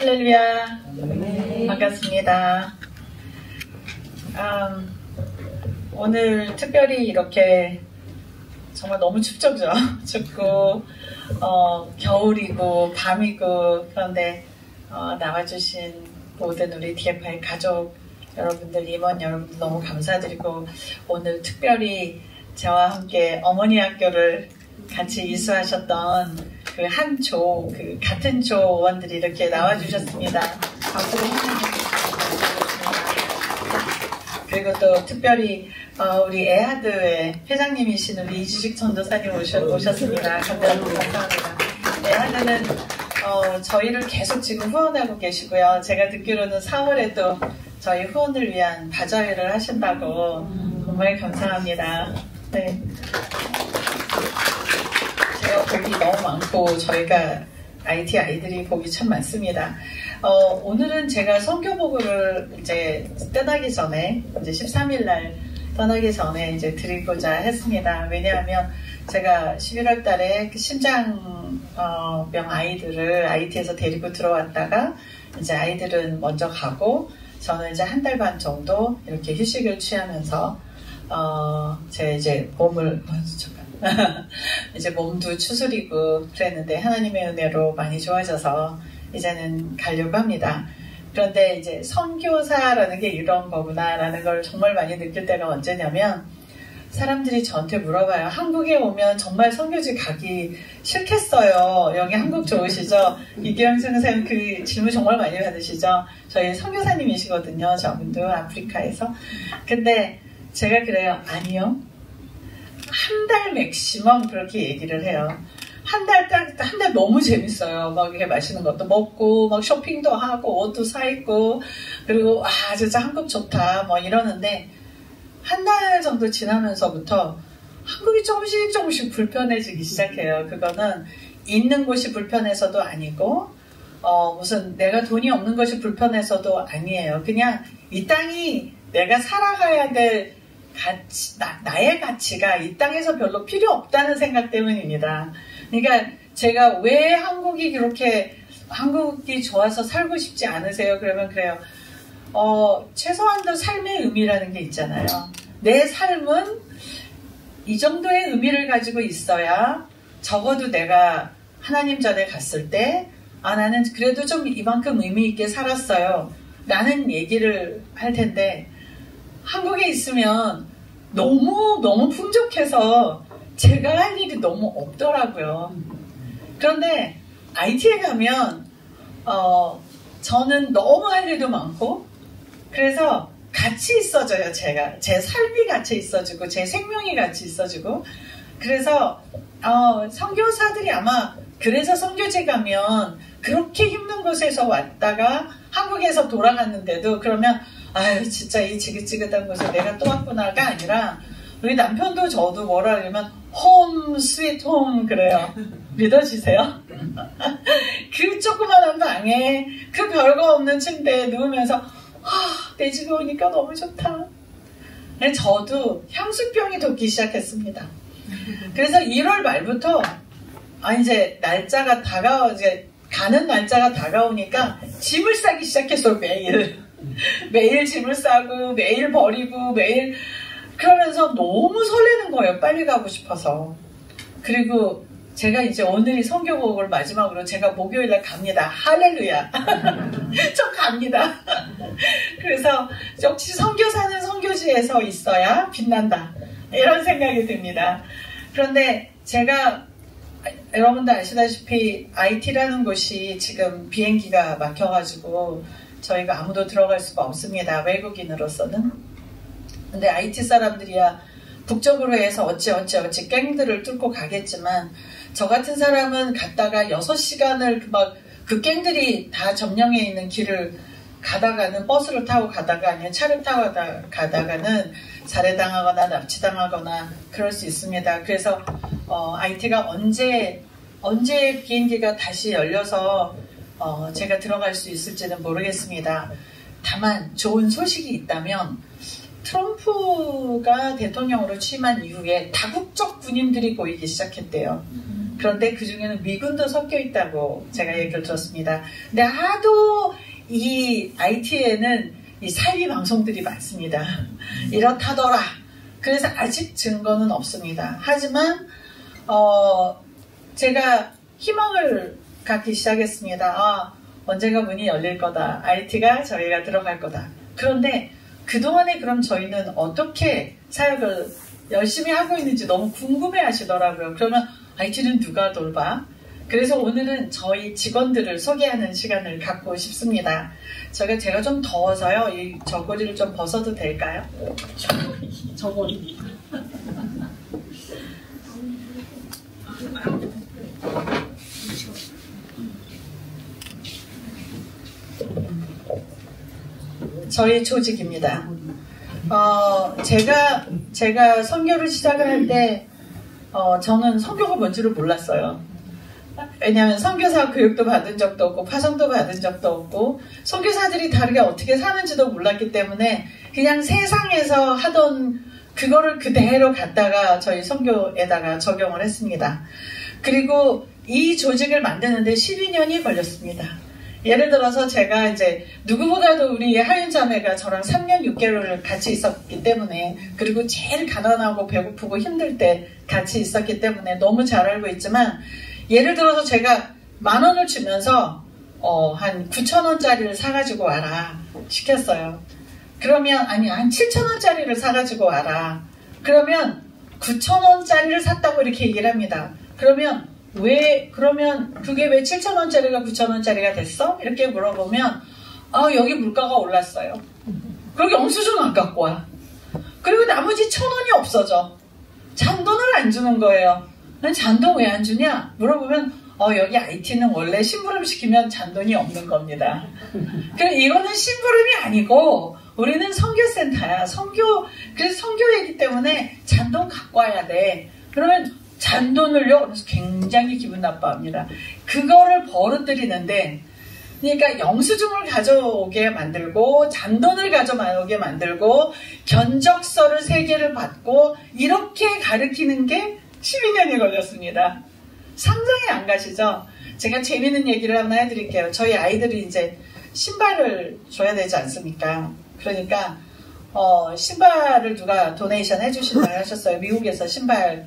할렐루야. 반갑습니다. 오늘 특별히 이렇게 정말 너무 춥죠, 그죠? 춥고, 겨울이고, 밤이고, 그런데, 나와주신 모든 우리 DFI 가족 여러분들, 임원 여러분들 너무 감사드리고, 오늘 특별히 저와 함께 어머니 학교를 같이 이수하셨던 그 한 조, 그 같은 조원들이 이렇게 나와주셨습니다. 박수로 그리고 또 특별히 우리 에하드의 회장님이신 우리 이주식 전도사님 오셨습니다. 감사합니다. 에하드는 저희를 계속 지금 후원하고 계시고요. 제가 듣기로는 4월에도 저희 후원을 위한 바자회를 하신다고 정말 감사합니다. 네. 제가 복이 너무 많고 저희가 IT 아이들이 복이 참 많습니다. 오늘은 제가 선교복을 이제 떠나기 전에 이제 13일 날 떠나기 전에 이제 드리고자 했습니다. 왜냐하면 제가 11월 달에 그 심장병 아이들을 IT에서 데리고 들어왔다가 이제 아이들은 먼저 가고 저는 이제 한 달 반 정도 이렇게 휴식을 취하면서 제 이제 몸을 이제 몸도 추스리고 그랬는데 하나님의 은혜로 많이 좋아져서 이제는 가려고 합니다. 그런데 이제 선교사라는 게 이런 거구나라는 걸 정말 많이 느낄 때가 언제냐면 사람들이 저한테 물어봐요. 한국에 오면 정말 선교지 가기 싫겠어요. 여기 한국 좋으시죠? 이기영 선생님 그 질문 정말 많이 받으시죠? 저희 선교사님이시거든요. 저분도 아프리카에서. 근데 제가 그래요. 아니요. 한 달 맥시멈 그렇게 얘기를 해요. 한 달 너무 재밌어요. 막 이렇게 맛있는 것도 먹고, 막 쇼핑도 하고, 옷도 사입고, 그리고, 진짜 한국 좋다, 뭐 이러는데, 한 달 정도 지나면서부터 한국이 조금씩 불편해지기 시작해요. 그거는 있는 곳이 불편해서도 아니고, 무슨 내가 돈이 없는 것이 불편해서도 아니에요. 그냥 이 땅이 내가 살아가야 될 나의 가치가 이 땅에서 별로 필요 없다는 생각 때문입니다. 그러니까 제가 왜 한국이 좋아서 살고 싶지 않으세요? 그러면 그래요. 최소한도 삶의 의미라는 게 있잖아요. 내 삶은 이 정도의 의미를 가지고 있어야 적어도 내가 하나님 전에 갔을 때 나는 그래도 좀 이만큼 의미 있게 살았어요. 라는 얘기를 할 텐데 한국에 있으면 너무 풍족해서 제가 할 일이 너무 없더라고요. 그런데 IT에 가면 저는 너무 할 일도 많고 그래서 같이 있어져요. 제가 제 삶이 같이 있어지고 제 생명이 같이 있어지고 그래서 선교사들이 아마 그래서 선교제 가면 그렇게 힘든 곳에서 왔다가 한국에서 돌아갔는데도 그러면 진짜 이 지긋지긋한 곳에 내가 또 왔구나가 아니라 우리 남편도 저도 뭐라 그러면 홈 스윗 홈 그래요. 믿어지세요? 그 조그만한 방에 그 별거 없는 침대에 누우면서 내 집에 오니까 너무 좋다. 저도 향수병이 돋기 시작했습니다. 그래서 1월 말부터 이제 날짜가 이제 가는 날짜가 다가오니까 짐을 싸기 시작했어요. 매일 짐을 싸고 매일 버리고 매일 그러면서 너무 설레는 거예요. 빨리 가고 싶어서. 그리고 제가 이제 오늘이 선교복을 마지막으로 제가 목요일날 갑니다. 할렐루야. 저 갑니다. 그래서 역시 선교사는 선교지에서 있어야 빛난다. 이런 생각이 듭니다. 그런데 제가 여러분도 아시다시피 IT라는 곳이 지금 비행기가 막혀가지고 저희가 아무도 들어갈 수가 없습니다. 외국인으로서는. 근데 IT 사람들이야 북쪽으로 해서 어찌 갱들을 뚫고 가겠지만 저 같은 사람은 갔다가 6시간을 그 갱들이 다 점령해 있는 길을 가다가는 버스를 타고 가다가 아니면 차를 타고 가다가는 살해당하거나 납치당하거나 그럴 수 있습니다. 그래서 IT가 언제 비행기가 다시 열려서 제가 들어갈 수 있을지는 모르겠습니다. 다만 좋은 소식이 있다면 트럼프가 대통령으로 취임한 이후에 다국적 군인들이 보이기 시작했대요. 그런데 그 중에는 미군도 섞여 있다고 제가 얘기를 들었습니다. 근데 하도 이 IT에는 이 사이비 방송들이 많습니다. 이렇다더라. 그래서 아직 증거는 없습니다. 하지만 제가 희망을 갖기 시작했습니다. 언젠가 문이 열릴 거다. IT가 저희가 들어갈 거다. 그런데 그동안에 그럼 저희는 어떻게 사역을 열심히 하고 있는지 너무 궁금해 하시더라고요. 그러면 IT는 누가 돌봐? 그래서 오늘은 저희 직원들을 소개하는 시간을 갖고 싶습니다. 제가 좀 더워서요. 이 저고리를 좀 벗어도 될까요? 저고리. 저희 조직입니다. 제가 선교를 시작을 할 때 저는 선교가 뭔지를 몰랐어요. 왜냐하면 선교사 교육도 받은 적도 없고 파송도 받은 적도 없고 선교사들이 다르게 어떻게 사는지도 몰랐기 때문에 그냥 세상에서 하던 그거를 그대로 갖다가 저희 선교에다가 적용을 했습니다. 그리고 이 조직을 만드는데 12년이 걸렸습니다. 예를 들어서 제가 이제 누구보다도 우리 하윤 자매가 저랑 3년 6개월을 같이 있었기 때문에, 그리고 제일 가난하고 배고프고 힘들 때 같이 있었기 때문에 너무 잘 알고 있지만, 예를 들어서 제가 10,000원을 주면서 한 9,000원짜리를 사가지고 와라 시켰어요. 그러면 한 7,000원짜리를 사가지고 와라. 그러면 9,000원짜리를 샀다고 이렇게 얘기를 합니다. 그러면 그게 왜 7,000원짜리가 9,000원짜리가 됐어? 이렇게 물어보면 여기 물가가 올랐어요. 그리고 영수증 안 갖고 와. 그리고 나머지 1,000원이 없어져. 잔돈을 안 주는 거예요. 난 잔돈 왜 안 주냐? 물어보면 여기 IT는 원래 심부름 시키면 잔돈이 없는 겁니다. 이거는 심부름이 아니고 우리는 선교센터야. 그래서 선교이기 때문에 잔돈 갖고 와야 돼. 그러면 잔돈을요? 그래서 굉장히 기분 나빠합니다. 그거를 벌어들이는데, 그러니까 영수증을 가져오게 만들고 잔돈을 가져오게 만들고 견적서를 3개를 받고 이렇게 가르치는 게 12년이 걸렸습니다. 상상이 안 가시죠? 제가 재미있는 얘기를 하나 해드릴게요. 저희 아이들이 이제 신발을 줘야 되지 않습니까? 그러니까 신발을 누가 도네이션 해주신다고 하셨어요. 미국에서 신발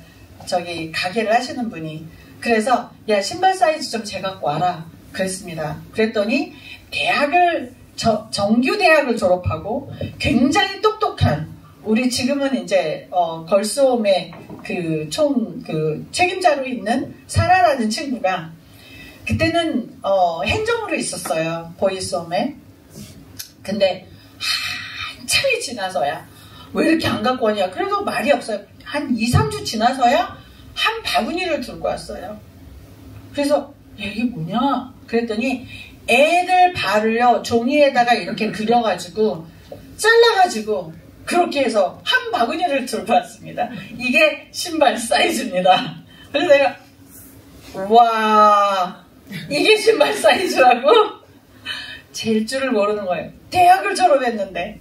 가게를 하시는 분이. 그래서 야, 신발 사이즈 좀 재갖고 와라 그랬습니다. 그랬더니 정규 대학을 졸업하고 굉장히 똑똑한, 우리 지금은 이제 걸스홈의 책임자로 있는 사라라는 친구가, 그때는 행정으로 있었어요. 보이스홈에. 근데 한참이 지나서야 왜 이렇게 안 갖고 오냐. 그래도 말이 없어요. 한 2, 3주 지나서야 한 바구니를 들고 왔어요. 그래서 이게 뭐냐? 그랬더니 애들 발을요, 종이에다가 이렇게 그려가지고 잘라가지고 그렇게 해서 한 바구니를 들고 왔습니다. 이게 신발 사이즈입니다. 그래서 내가 와, 이게 신발 사이즈라고? 잴 줄을 모르는 거예요. 대학을 졸업했는데.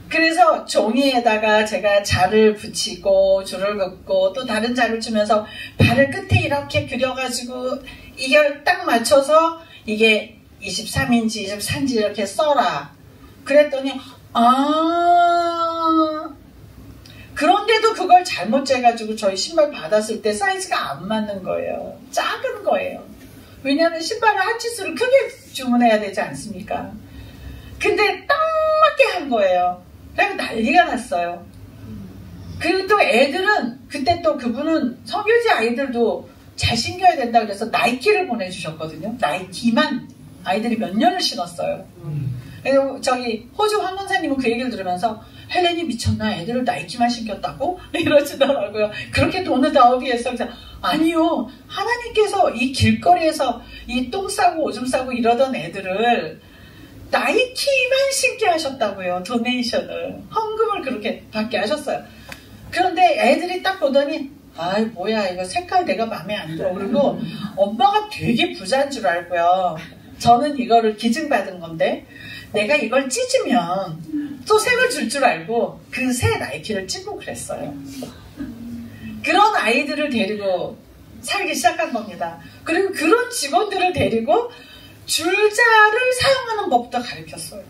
그래서 종이에다가 제가 자를 붙이고 줄을 긋고 또 다른 자를 주면서 발을 끝에 이렇게 그려가지고 이걸 딱 맞춰서 이게 23인치, 24인치 이렇게 써라. 그랬더니 그런데도 그걸 잘못 재가지고 저희 신발 받았을 때 사이즈가 안 맞는 거예요. 작은 거예요. 왜냐하면 신발을 한 치수를 크게 주문해야 되지 않습니까? 근데 딱 맞게 한 거예요. 그래서 난리가 났어요. 그리고 또 애들은, 그때 또 그분은 성교지 아이들도 잘 신겨야 된다 그래서 나이키를 보내주셨거든요. 나이키만 아이들이 몇 년을 신었어요. 그래서 호주 황건사님은 그 얘기를 들으면서 헬렌이 미쳤나? 애들을 나이키만 신겼다고? 이러시더라고요. 그렇게 돈을 다 오기 위해서. 아니요. 하나님께서 이 길거리에서 이 똥 싸고 오줌 싸고 이러던 애들을 나이키만 신게 하셨다고요. 도네이션을. 헌금을 그렇게 받게 하셨어요. 그런데 애들이 딱 보더니 뭐야, 이거 색깔 내가 마음에 안 들어. 그리고 엄마가 되게 부자인 줄 알고요. 저는 이거를 기증받은 건데 내가 이걸 찢으면 또 색을 줄 줄 알고 그 새 나이키를 찢고 그랬어요. 그런 아이들을 데리고 살기 시작한 겁니다. 그리고 그런 직원들을 데리고 줄자를 사용하는 법도 가르쳤어요.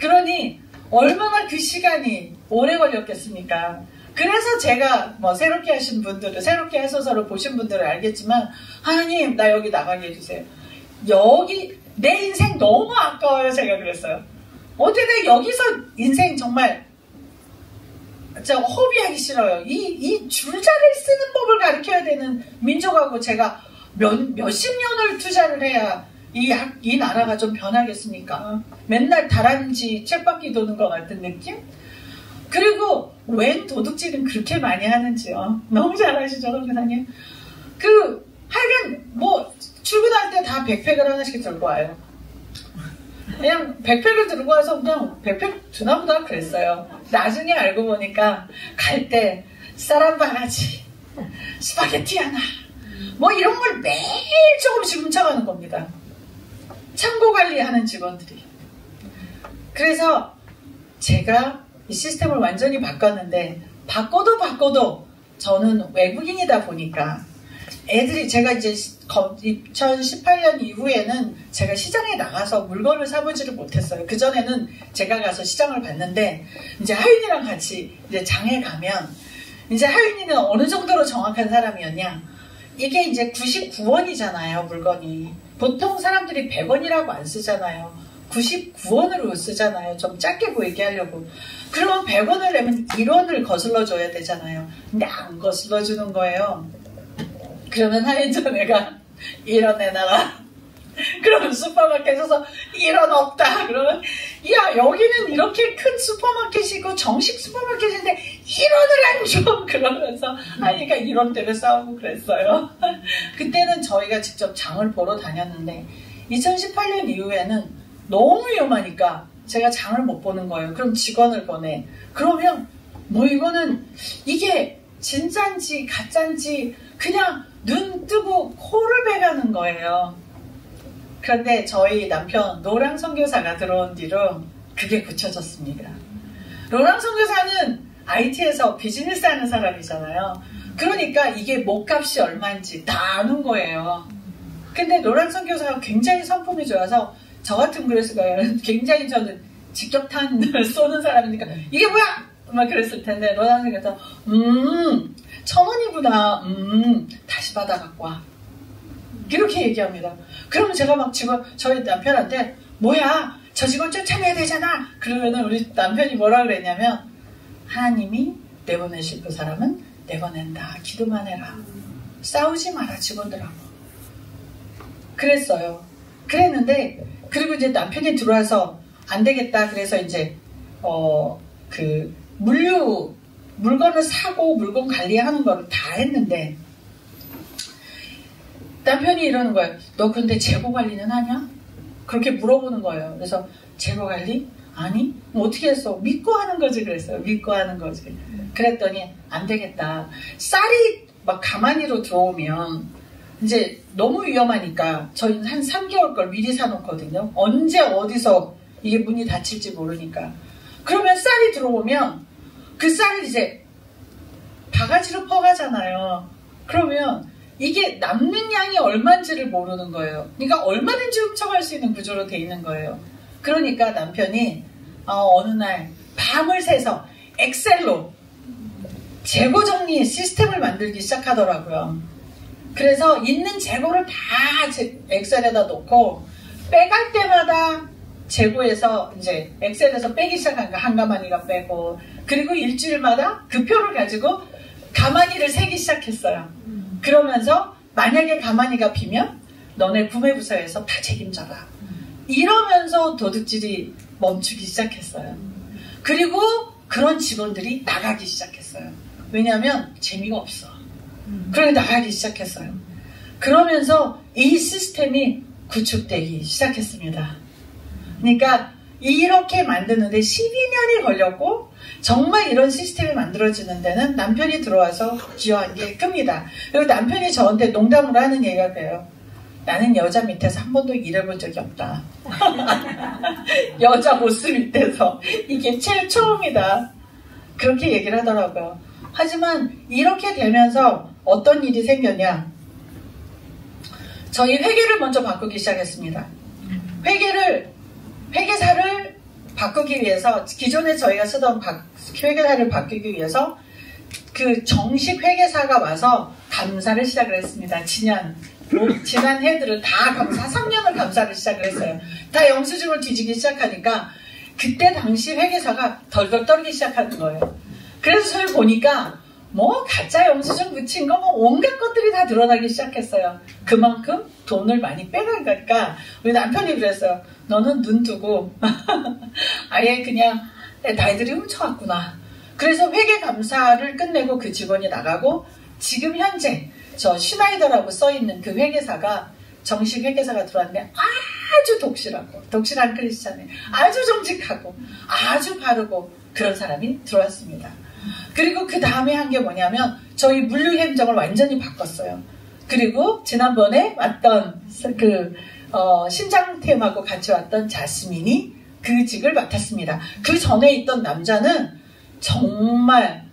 그러니 얼마나 그 시간이 오래 걸렸겠습니까? 그래서 제가 뭐 새롭게 하신 분들은, 새롭게 해서서를 보신 분들은 알겠지만, 하나님 나 여기 나가게 해주세요. 여기 내 인생 너무 아까워요. 제가 그랬어요. 어떻게 여기서 인생 정말 진짜 허비하기 싫어요. 이 줄자를 쓰는 법을 가르쳐야 되는 민족하고 제가 몇십 년을 투자를 해야 이 나라가 좀 변하겠습니까? 맨날 다람쥐 쳇바퀴 도는 것 같은 느낌? 그리고 웬 도둑질은 그렇게 많이 하는지요. 너무 잘하시죠, 선교사님? 하여간 뭐 출근할 때 다 백팩을 하나씩 들고 와요. 그냥 백팩을 들고 와서 그냥 백팩 주나 보다 그랬어요. 나중에 알고 보니까 갈 때 쌀 바가지, 스파게티 하나, 뭐 이런 걸 매일 조금씩 훔쳐가는 겁니다. 창고 관리하는 직원들이. 그래서 제가 이 시스템을 완전히 바꿨는데 바꿔도 저는 외국인이다 보니까 애들이 제가 이제 2018년 이후에는 제가 시장에 나가서 물건을 사보지를 못했어요. 그전에는 제가 가서 시장을 봤는데 이제 하윤이랑 같이 이제 장에 가면 이제 하윤이는 어느 정도로 정확한 사람이었냐? 이게 이제 99원이잖아요, 물건이. 보통 사람들이 100원이라고 안 쓰잖아요. 99원으로 쓰잖아요. 좀 작게 보이게 하려고. 그러면 100원을 내면 1원을 거슬러 줘야 되잖아요. 근데 안 거슬러 주는 거예요. 그러면 하윤이가 내가 1원 내놔라. 그러면 슈퍼마켓에서 1원 없다. 그러면 야, 여기는 이렇게 큰 슈퍼마켓이고 정식 슈퍼마켓인데 1원을 안 줘. 그러면서 하윤이가 1원 때문에 싸우고 그랬어요. 그때는 저희가 직접 장을 보러 다녔는데 2018년 이후에는 너무 위험하니까 제가 장을 못 보는 거예요. 그럼 직원을 보내. 그러면 뭐 이거는 이게 진짠지 가짠지 그냥 눈 뜨고 코를 베가는 거예요. 그런데 저희 남편 노랑 선교사가 들어온 뒤로 그게 고쳐졌습니다. 노랑 선교사는 IT에서 비즈니스 하는 사람이잖아요. 그러니까 이게 목값이 얼마인지 다 아는 거예요. 근데 노랑 선교사가 굉장히 성품이 좋아서 저 같은 그랬을까요? 굉장히 저는 직격탄을 쏘는 사람이니까 이게 뭐야? 막 그랬을 텐데 노랑 선교사가 1,000원이구나. 다시 받아 갖고 와. 이렇게 얘기합니다. 그러면 제가 막 저희 남편한테 뭐야? 저 직원 쫓아내야 되잖아. 그러면은 우리 남편이 뭐라 그랬냐면 하나님이 내보내실 그 사람은 내보낸다. 기도만 해라. 싸우지 마라 직원들하고. 그랬어요. 그랬는데 그리고 이제 남편이 들어와서 안 되겠다. 그래서 이제 물건을 사고 물건 관리하는 거를 다 했는데 남편이 이러는 거예요. 너 근데 재고 관리는 하냐? 그렇게 물어보는 거예요. 그래서 재고 관리? 아니? 뭐 어떻게 했어? 믿고 하는 거지 그랬어요. 믿고 하는 거지. 그랬더니 안 되겠다. 쌀이 막 가마니로 들어오면 이제 너무 위험하니까 저희는 한 3개월 걸 미리 사놓거든요. 언제 어디서 이게 문이 닫힐지 모르니까. 그러면 쌀이 들어오면 그 쌀을 이제 바가지로 퍼가잖아요. 그러면 이게 남는 양이 얼마인지를 모르는 거예요. 그러니까 얼마든지 훔쳐갈 수 있는 구조로 돼 있는 거예요. 그러니까 남편이 어느 날 밤을 새서 엑셀로 재고 정리 시스템을 만들기 시작하더라고요. 그래서 있는 재고를 다 엑셀에다 놓고 빼갈 때마다 재고에서 이제 엑셀에서 빼기 시작한 거 한 가마니가 빼고 그리고 일주일마다 그 표를 가지고 가마니를 세기 시작했어요. 그러면서 만약에 가마니가 비면 너네 구매부서에서 다 책임져라. 이러면서 도둑질이 멈추기 시작했어요. 그리고 그런 직원들이 나가기 시작했어요. 왜냐하면 재미가 없어. 그러니 나가기 시작했어요. 그러면서 이 시스템이 구축되기 시작했습니다. 그러니까 이렇게 만드는데 12년이 걸렸고 정말 이런 시스템이 만들어지는 데는 남편이 들어와서 기여한 게 큽니다. 그리고 남편이 저한테 농담으로 하는 얘기가 그래요. 나는 여자 밑에서 한 번도 일해본 적이 없다. 여자 보스 밑에서 이게 제일 처음이다. 그렇게 얘기를 하더라고요. 하지만 이렇게 되면서 어떤 일이 생겼냐. 저희 회계를 먼저 바꾸기 시작했습니다. 회계사를 바꾸기 위해서, 기존에 저희가 쓰던 회계사를 바꾸기 위해서 그 정식 회계사가 와서 감사를 시작을 했습니다. 지난 해들을 다 3년을 감사를 시작을 했어요. 다 영수증을 뒤지기 시작하니까 그때 당시 회계사가 덜덜 떨기 시작하는 거예요. 그래서 저희 보니까 뭐 가짜 영수증 붙인 거 뭐 온갖 것들이 다 드러나기 시작했어요. 그만큼 돈을 많이 빼가니까 우리 남편이 그랬어요. 너는 눈 두고 아예 그냥 나이들이 훔쳐왔구나. 그래서 회계감사를 끝내고 그 직원이 나가고 지금 현재 저 슈나이더라고 써있는 그 회계사가 정식 회계사가 들어왔는데 아주 독실한 크리스찬에 아주 정직하고 아주 바르고 그런 사람이 들어왔습니다. 그리고 그 다음에 한 게 뭐냐면 저희 물류 행정을 완전히 바꿨어요. 그리고 지난번에 왔던 신장템하고 같이 왔던 자스민이 그 직을 맡았습니다. 그 전에 있던 남자는 정말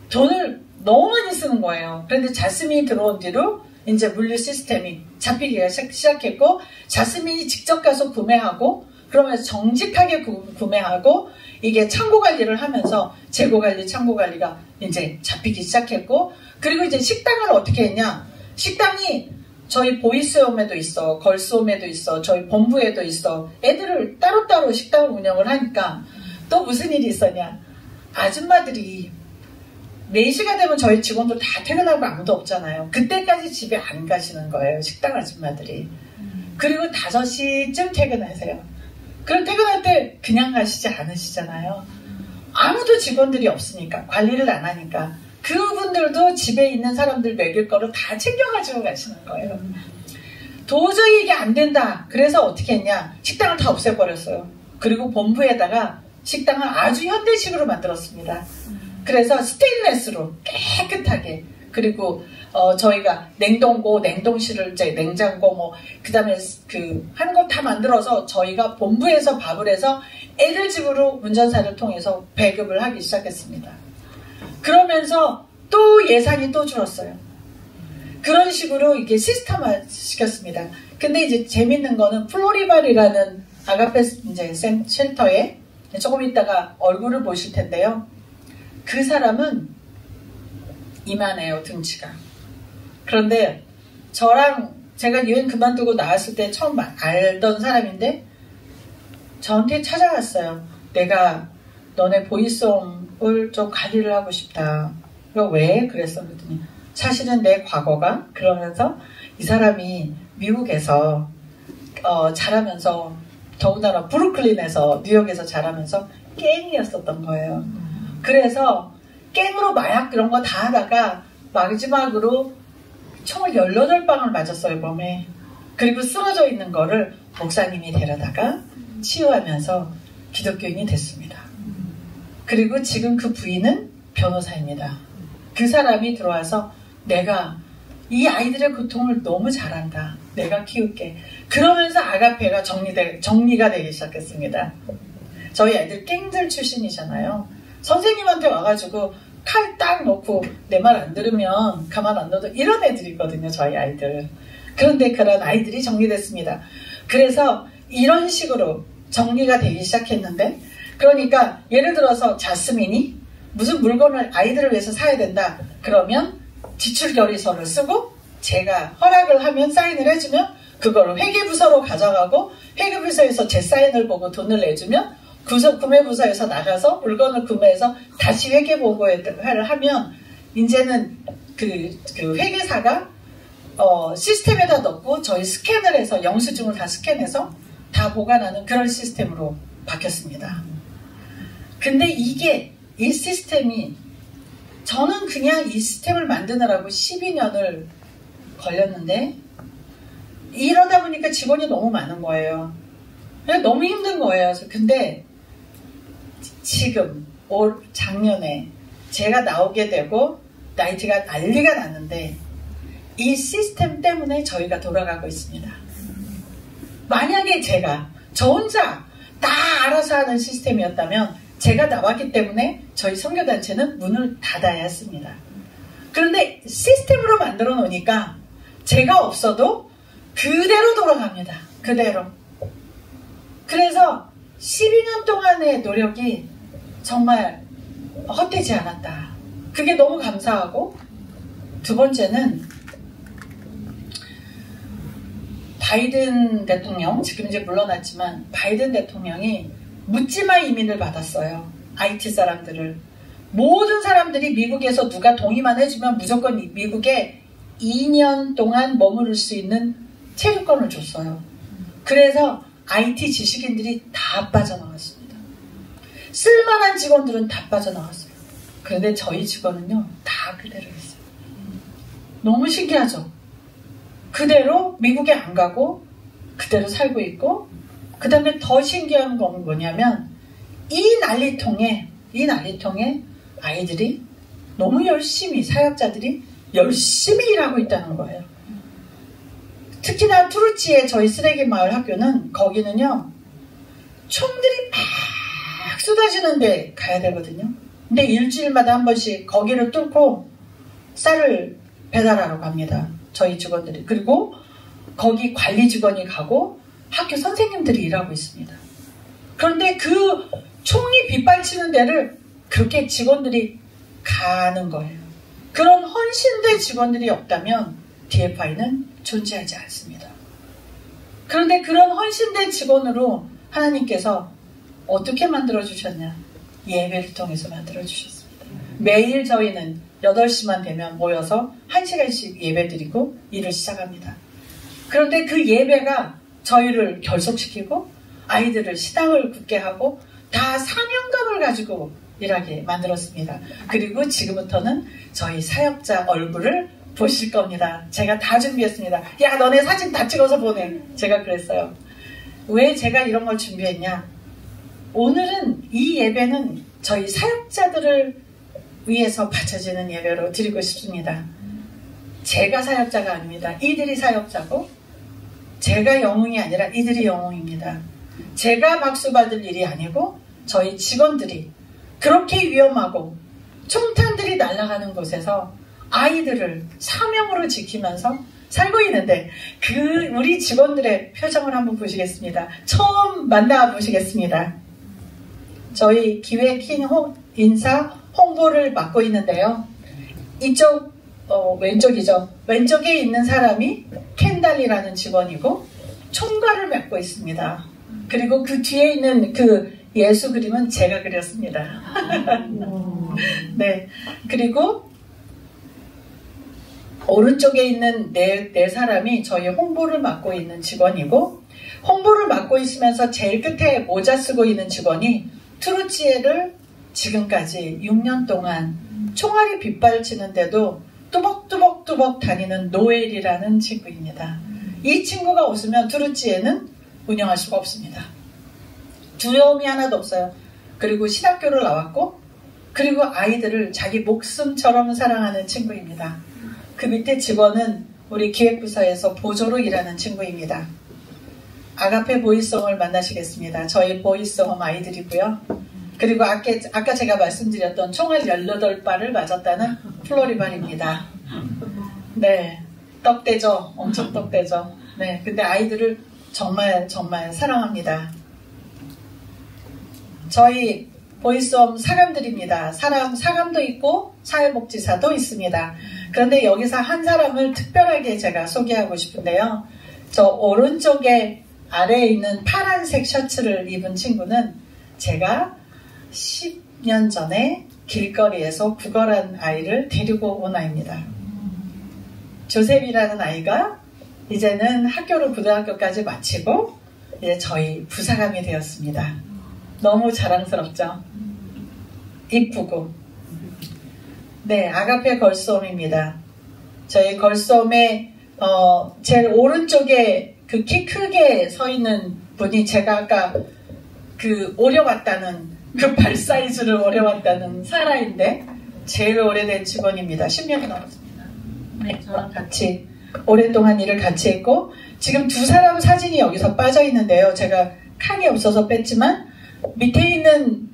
돈을 너무 많이 쓰는 거예요. 그런데 자스민이 들어온 뒤로 이제 물류 시스템이 잡히기가 시작했고, 자스민이 직접 가서 구매하고, 그러면서 정직하게 구매하고, 이게 창고 관리를 하면서 재고 관리, 창고 관리가 이제 잡히기 시작했고, 그리고 이제 식당을 어떻게 했냐? 식당이 저희 보이스홈에도 있어, 걸스홈에도 있어, 저희 본부에도 있어, 애들을 따로따로 식당을 운영을 하니까 또 무슨 일이 있었냐? 아줌마들이 4시가 되면 저희 직원들 다 퇴근하고 아무도 없잖아요. 그때까지 집에 안 가시는 거예요, 식당 아줌마들이. 그리고 5시쯤 퇴근하세요. 그럼 퇴근할 때 그냥 가시지 않으시잖아요. 아무도 직원들이 없으니까, 관리를 안 하니까 그분들도 집에 있는 사람들 먹일 거를 다 챙겨가지고 가시는 거예요. 도저히 이게 안 된다. 그래서 어떻게 했냐? 식당을 다 없애버렸어요. 그리고 본부에다가 식당을 아주 현대식으로 만들었습니다. 그래서 스테인레스로 깨끗하게, 그리고 저희가 냉동고, 냉동실을 이제 냉장고 그다음에 하는 거 다 만들어서 저희가 본부에서 밥을 해서 애들 집으로 운전사를 통해서 배급을 하기 시작했습니다. 그러면서 또 예산이 또 줄었어요. 그런 식으로 이게 시스템화 시켰습니다. 근데 이제 재밌는 거는 플로리발이라는 아가페 이제 쉘터에 조금 있다가 얼굴을 보실 텐데요. 그 사람은 이만해요, 등치가. 그런데 저랑 제가 유엔 그만두고 나왔을 때 처음 알던 사람인데 저한테 찾아왔어요. 내가 너네 보이스홈을 좀 관리를 하고 싶다. 그거 왜? 그랬어. 그랬더니 사실은 내 과거가, 그러면서 이 사람이 미국에서 자라면서, 더군다나 브루클린에서, 뉴욕에서 자라면서 갱이었었던 거예요. 그래서 갱으로 마약 그런 거 다 하다가 마지막으로 총을 18방을 맞았어요, 몸에. 그리고 쓰러져 있는 거를 목사님이 데려다가 치유하면서 기독교인이 됐습니다. 그리고 지금 그 부인은 변호사입니다. 그 사람이 들어와서 내가 이 아이들의 고통을 너무 잘한다. 내가 키울게. 그러면서 아가페가 정리가 되기 시작했습니다. 저희 아이들 갱들 출신이잖아요. 선생님한테 와가지고 칼 딱 놓고 내 말 안 들으면 가만 안 둬도 이런 애들이거든요, 저희 아이들. 그런데 그런 아이들이 정리됐습니다. 그래서 이런 식으로 정리가 되기 시작했는데, 그러니까 예를 들어서 자스민이 무슨 물건을 아이들을 위해서 사야 된다 그러면 지출 결의서를 쓰고 제가 허락을 하면 사인을 해주면 그거를 회계부서로 가져가고 회계부서에서 제 사인을 보고 돈을 내주면 구매부서에서 나가서 물건을 구매해서 다시 회계보고를 하면 이제는 그 회계사가 시스템에다 넣고 저희 스캔을 해서 영수증을 다 스캔해서 다 보관하는 그런 시스템으로 바뀌었습니다. 근데 이 시스템이, 저는 그냥 이 시스템을 만드느라고 12년을 걸렸는데 이러다 보니까 직원이 너무 많은 거예요. 너무 힘든 거예요. 근데 지금 작년에 제가 나오게 되고 나이트가 난리가 났는데 이 시스템 때문에 저희가 돌아가고 있습니다. 만약에 저 혼자 다 알아서 하는 시스템이었다면 제가 나왔기 때문에 저희 선교단체는 문을 닫아야 했습니다. 그런데 시스템으로 만들어 놓으니까 제가 없어도 그대로 돌아갑니다. 그대로. 그래서 12년 동안의 노력이 정말 헛되지 않았다. 그게 너무 감사하고, 두 번째는 바이든 대통령, 지금 이제 물러났지만 바이든 대통령이 묻지마 이민을 받았어요. IT 사람들을. 모든 사람들이 미국에서 누가 동의만 해주면 무조건 미국에 2년 동안 머무를 수 있는 체류권을 줬어요. 그래서 IT 지식인들이 다 빠져나왔습니다. 쓸만한 직원들은 다 빠져나왔어요. 그런데 저희 직원은요, 다 그대로 있어요. 너무 신기하죠? 그대로 미국에 안 가고 그대로 살고 있고, 그 다음에 더 신기한 건 뭐냐면 이 난리통에 아이들이 너무 열심히, 사역자들이 열심히 일하고 있다는 거예요. 특히나 투르치의 저희 쓰레기 마을 학교는, 거기는요 총들이 막 쏟아지는데 가야 되거든요. 근데 일주일마다 한 번씩 거기를 뚫고 쌀을 배달하러 갑니다. 저희 직원들이. 그리고 거기 관리 직원이 가고 학교 선생님들이 일하고 있습니다. 그런데 그 총이 빗발치는 데를 그렇게 직원들이 가는 거예요. 그런 헌신된 직원들이 없다면 DFI는 존재하지 않습니다. 그런데 그런 헌신된 직원으로 하나님께서 어떻게 만들어주셨냐? 예배를 통해서 만들어주셨습니다. 매일 저희는 8시만 되면 모여서 1시간씩 예배드리고 일을 시작합니다. 그런데 그 예배가 저희를 결속시키고 아이들을 신앙을 굳게 하고 다 사명감을 가지고 일하게 만들었습니다. 그리고 지금부터는 저희 사역자 얼굴을 보실 겁니다. 제가 다 준비했습니다. 야, 너네 사진 다 찍어서 보내. 제가 그랬어요. 왜 제가 이런 걸 준비했냐? 오늘은 이 예배는 저희 사역자들을 위해서 바쳐지는 예배로 드리고 싶습니다. 제가 사역자가 아닙니다. 이들이 사역자고, 제가 영웅이 아니라 이들이 영웅입니다. 제가 박수 받을 일이 아니고 저희 직원들이 그렇게 위험하고 총탄들이 날아가는 곳에서 아이들을 사명으로 지키면서 살고 있는데, 우리 직원들의 표정을 한번 보시겠습니다. 처음 만나보시겠습니다. 저희 기획 인사 홍보를 맡고 있는데요. 이쪽 왼쪽이죠. 왼쪽에 있는 사람이 켄달이라는 직원이고 총괄을 맡고 있습니다. 그리고 그 뒤에 있는 그 예수 그림은 제가 그렸습니다. 네. 그리고 오른쪽에 있는 네 사람이 저희 홍보를 맡고 있는 직원이고, 홍보를 맡고 있으면서 제일 끝에 모자 쓰고 있는 직원이 투르치에를 지금까지 6년 동안 총알이 빗발치는데도 뚜벅뚜벅뚜벅 다니는 노엘이라는 친구입니다. 이 친구가 없으면 투르치에는 운영할 수가 없습니다. 두려움이 하나도 없어요. 그리고 신학교를 나왔고, 그리고 아이들을 자기 목숨처럼 사랑하는 친구입니다. 그 밑에 직원은 우리 기획부서에서 보조로 일하는 친구입니다. 아가페 보이스홈을 만나시겠습니다. 저희 보이스홈 아이들이고요. 그리고 아까 제가 말씀드렸던 총알 18발을 맞았다는 플로리발입니다. 네, 떡대죠. 엄청 떡대죠. 네, 근데 아이들을 정말 사랑합니다. 저희 보이스홈 사감들입니다. 사감도 있고 사회복지사도 있습니다. 그런데 여기서 한 사람을 특별하게 제가 소개하고 싶은데요. 저 오른쪽에 아래에 있는 파란색 셔츠를 입은 친구는 제가 10년 전에 길거리에서 구걸한 아이를 데리고 온 아이입니다. 조셉이라는 아이가 이제는 학교를 고등학교까지 마치고 이제 저희 부사감이 되었습니다. 너무 자랑스럽죠? 이쁘고. 네, 아가페 걸스홈입니다. 저희 걸스홈의 제일 오른쪽에 그 키 크게 서 있는 분이 제가 아까 그 오려봤다는 그 발 사이즈를 오려봤다는 사라인데 제일 오래된 직원입니다. 10년이 넘었습니다. 네, 저랑 같이 오랫동안 일을 같이 했고, 지금 두 사람 사진이 여기서 빠져 있는데요. 제가 칸이 없어서 뺐지만 밑에 있는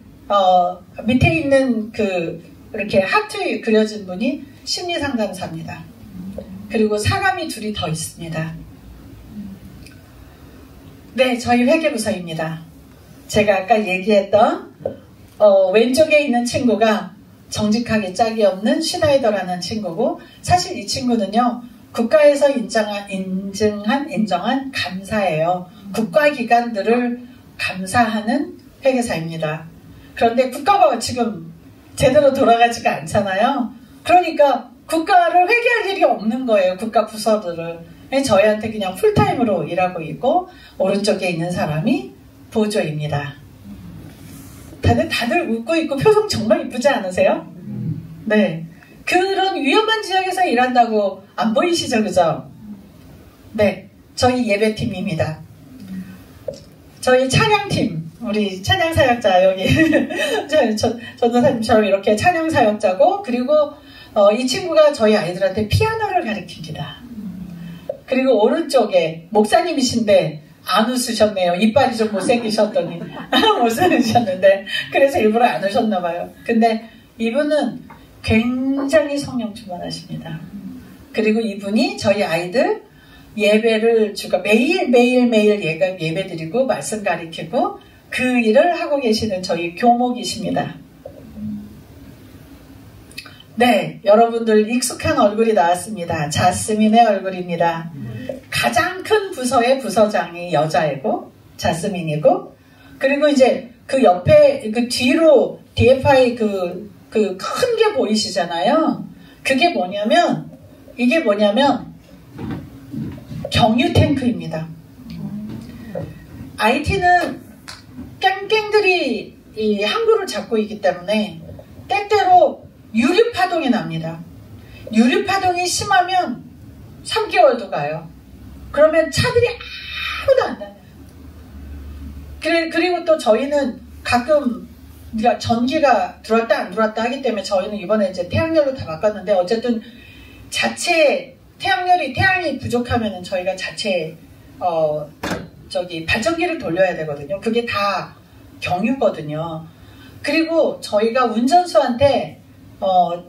그 이렇게 하트 그려진 분이 심리상담사입니다. 그리고 사감이 둘이 더 있습니다. 네, 저희 회계부서입니다. 제가 아까 얘기했던 왼쪽에 있는 친구가 정직하게 짝이 없는 슈나이더라는 친구고, 사실 이 친구는요 국가에서 인정한 감사예요. 국가기관들을 감사하는 회계사입니다. 그런데 국가가 지금 제대로 돌아가지가 않잖아요. 그러니까 국가를 회계할 일이 없는 거예요. 국가 부서들을. 저희한테 그냥 풀타임으로 일하고 있고, 오른쪽에 있는 사람이 보조입니다. 다들 웃고 있고 표정 정말 이쁘지 않으세요? 네. 그런 위험한 지역에서 일한다고 안 보이시죠? 그죠? 네. 저희 예배팀입니다. 저희 찬양팀, 우리 찬양사역자, 여기, 전도사님처럼 이렇게 찬양사역자고, 그리고, 이 친구가 저희 아이들한테 피아노를 가르칩니다. 그리고 오른쪽에 목사님이신데, 안 웃으셨네요. 이빨이 좀 못생기셨더니. 못 웃으셨는데, 그래서 일부러 안 웃으셨나봐요. 근데 이분은 굉장히 성령 충만하십니다. 그리고 이분이 저희 아이들 예배를 매일 예배 드리고 말씀 가르치고 그 일을 하고 계시는 저희 교목이십니다. 네, 여러분들 익숙한 얼굴이 나왔습니다. 자스민의 얼굴입니다. 가장 큰 부서의 부서장이 여자이고 자스민이고, 그리고 이제 그 옆에 그 뒤로 DFI 그 큰 게 보이시잖아요. 그게 뭐냐면, 이게 뭐냐면 경유 탱크입니다. IT는 깽깽들이 이 항구를 잡고 있기 때문에 때때로 유류 파동이 납니다. 유류 파동이 심하면 3개월도 가요. 그러면 차들이 아무도 안 다녀요. 그리고 또 저희는 가끔 전기가 들어왔다 안 들어왔다 하기 때문에 저희는 이번에 이제 태양열로 다 바꿨는데, 어쨌든 태양이 부족하면은 저희가 자체 발전기를 돌려야 되거든요. 그게 다 경유거든요. 그리고 저희가 운전수한테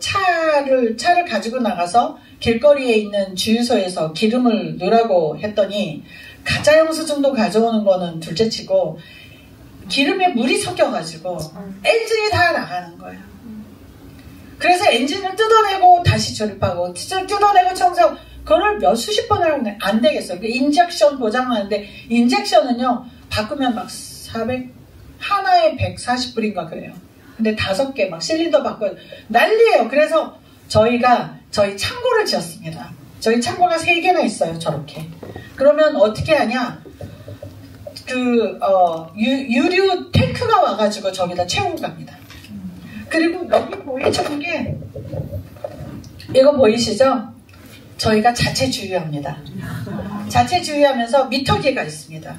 차를 가지고 나가서 길거리에 있는 주유소에서 기름을 넣으라고 했더니, 가짜 영수증도 가져오는 거는 둘째치고 기름에 물이 섞여가지고 엔진이 다 나가는 거예요. 그래서 엔진을 뜯어내고 다시 조립하고 뜯어내고 청소하고, 그걸 몇 수십 번을 하고 안 되겠어요. 인젝션 고장나는데, 인젝션은요 바꾸면 막 400 하나에 140불인가 그래요. 근데 5개 막 실린더 바꿔 난리예요. 그래서 저희 창고를 지었습니다. 저희 창고가 3개나 있어요. 저렇게. 그러면 어떻게 하냐, 유류 탱크가 와가지고 저기다 채우고 갑니다. 그리고 여기 보이시는 게, 이거 보이시죠? 저희가 자체 주유합니다. 자체 주유하면서 미터기가 있습니다.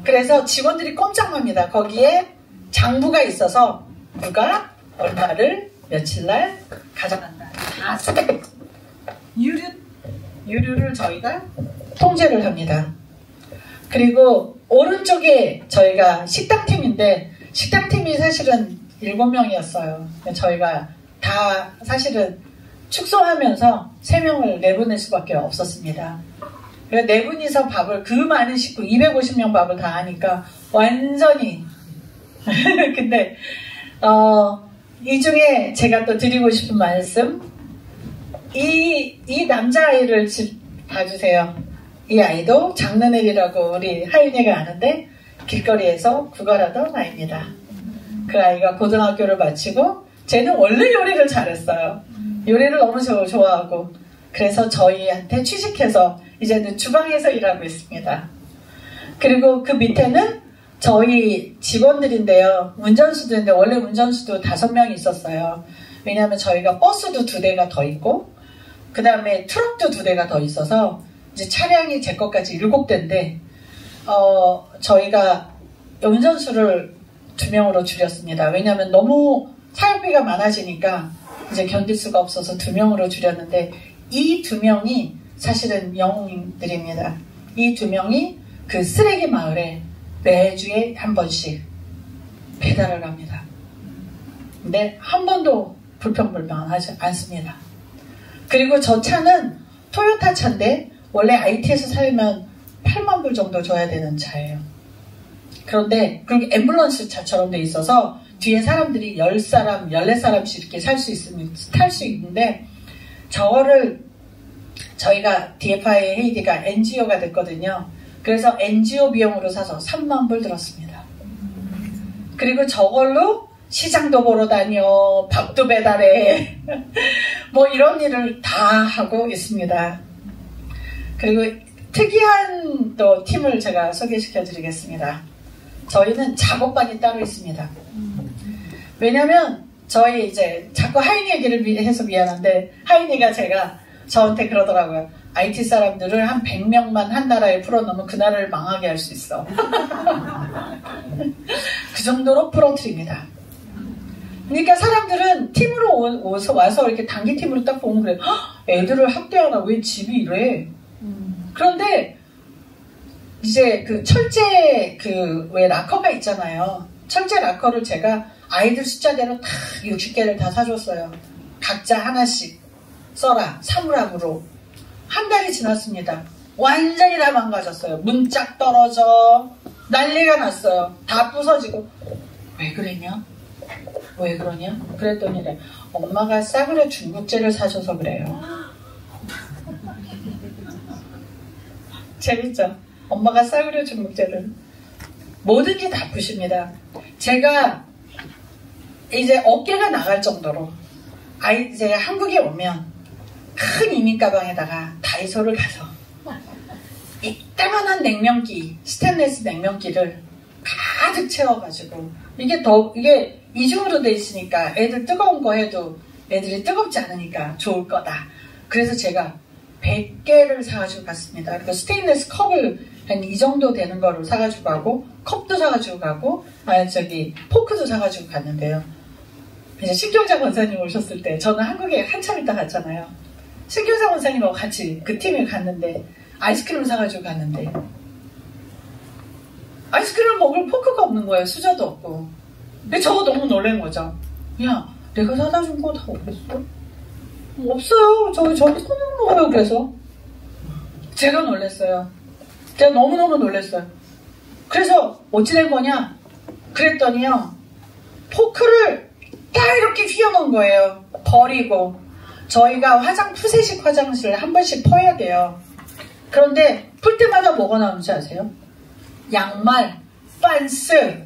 그래서 직원들이 꼼짝합니다. 거기에 장부가 있어서 누가 얼마를 며칠날 가져간다. 다 쓰게. 유류를 저희가 통제를 합니다. 그리고 오른쪽에 저희가 식당팀인데, 식당팀이 사실은 7명이었어요. 저희가 다 사실은 축소하면서 3명을 내보낼 수밖에 없었습니다. 그러니까 4분이서 밥을, 그 많은 식구 250명 밥을 다 하니까 완전히 근데 이 중에 제가 또 드리고 싶은 말씀, 이 남자아이를 봐주세요. 이 아이도 장르넬이라고 우리 하윤이가 아는데, 길거리에서 구걸하던 아이입니다. 그 아이가 고등학교를 마치고, 쟤는 원래 요리를 잘했어요. 요리를 너무 좋아하고, 그래서 저희한테 취직해서 이제는 주방에서 일하고 있습니다. 그리고 그 밑에는 저희 직원들인데요. 운전수들인데, 원래 운전수도 5명이 있었어요. 왜냐하면 저희가 버스도 2대가 더 있고, 그 다음에 트럭도 2대가 더 있어서 이제 차량이 제 것까지 7대인데, 저희가 운전수를 2명으로 줄였습니다. 왜냐하면 너무 사역비가 많아지니까 이제 견딜 수가 없어서 2명으로 줄였는데, 이 2명이 사실은 영웅들입니다. 이 2명이 그 쓰레기 마을에 매주에 한 번씩 배달을 합니다. 근데 한 번도 불평불만하지 않습니다. 그리고 저 차는 토요타 차인데, 원래 IT에서 살면 8만 불 정도 줘야 되는 차예요. 그런데 그리고 앰뷸런스 차처럼 돼 있어서 뒤에 사람들이 10사람, 14사람씩 이렇게 탈 수 있는데 저거를 저희가 DFI 헤이디가 NGO가 됐거든요. 그래서 NGO 비용으로 사서 3만 불 들었습니다. 그리고 저걸로 시장도 보러 다녀, 밥도 배달해, 뭐 이런 일을 다 하고 있습니다. 그리고 특이한 또 팀을 제가 소개시켜 드리겠습니다. 저희는 작업반이 따로 있습니다. 왜냐면 저희 이제 자꾸 하인이 얘기를 해서 미안한데 하인이가 제가 저한테 그러더라고요. IT 사람들을 한 100명만 한 나라에 풀어놓으면 그 나라를 망하게 할 수 있어. 그 정도로 풀어뜨립니다. 그러니까 사람들은 팀으로 와서 이렇게 단기팀으로 딱 보면 그래. 애들을 학대하나 왜 집이 이래? 그런데 이제 그 철제 왜 락커가 있잖아요. 철제 락커를 제가 아이들 숫자대로 다 60개를 다 사줬어요. 각자 하나씩 써라. 사물함으로. 한 달이 지났습니다. 완전히 다 망가졌어요. 문짝 떨어져. 난리가 났어요. 다 부서지고. 왜 그랬냐? 왜 그러냐? 그랬더니 엄마가 싸구려 중국제를 사줘서 그래요. 재밌죠? 엄마가 싸구려 중국제를. 뭐든지 다 부십니다. 제가 이제 어깨가 나갈 정도로 제가 한국에 오면 큰 이민 가방에다가 다이소를 가서 이따만한 냉면기, 스테인리스 냉면기를 가득 채워가지고 이게 이중으로 돼 있으니까 애들 뜨거운 거 해도 애들이 뜨겁지 않으니까 좋을 거다. 그래서 제가 100개를 사가지고 갔습니다. 그리고 스테인리스 컵을 한 이 정도 되는 거를 사가지고 가고 컵도 사가지고 가고 포크도 사가지고 갔는데요. 이제 신경자 권사님 오셨을 때 저는 한국에 한참 있다 갔잖아요. 신경자 권사님하고 같이 그 팀에 갔는데 아이스크림을 사가지고 갔는데 아이스크림을 먹을 포크가 없는 거예요. 수저도 없고. 근데 저거 너무 놀란 거죠. 야, 내가 사다 준 거 다 어딨어? 없어요. 저기 손으로 먹어요. 그래서 제가 놀랐어요. 제가 너무너무 놀랐어요. 그래서 어찌 된 거냐? 그랬더니요. 포크를 다 이렇게 휘어놓은 거예요. 버리고. 저희가 푸세식 화장실을 한 번씩 퍼야 돼요. 그런데 풀 때마다 뭐가 나오는지 아세요? 양말, 반스,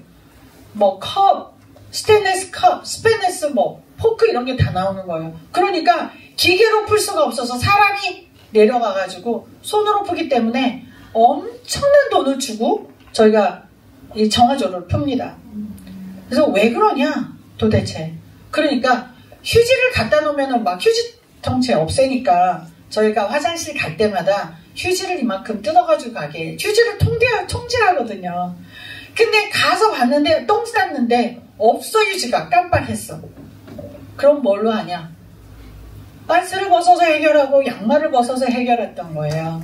컵, 스테인리스 컵, 스페네스 포크 이런 게 다 나오는 거예요. 그러니까 기계로 풀 수가 없어서 사람이 내려가가지고 손으로 푸기 때문에 엄청난 돈을 주고 저희가 이 정화조를 풉니다. 그래서 왜 그러냐 도대체. 그러니까 휴지를 갖다 놓으면 막 휴지 통째 없애니까 저희가 화장실 갈 때마다 휴지를 이만큼 뜯어가지고 가게 휴지를 통제하거든요. 근데 가서 봤는데 똥 쌌는데 없어. 휴지가 깜빡했어. 그럼 뭘로 하냐? 반스를 벗어서 해결하고 양말을 벗어서 해결했던 거예요.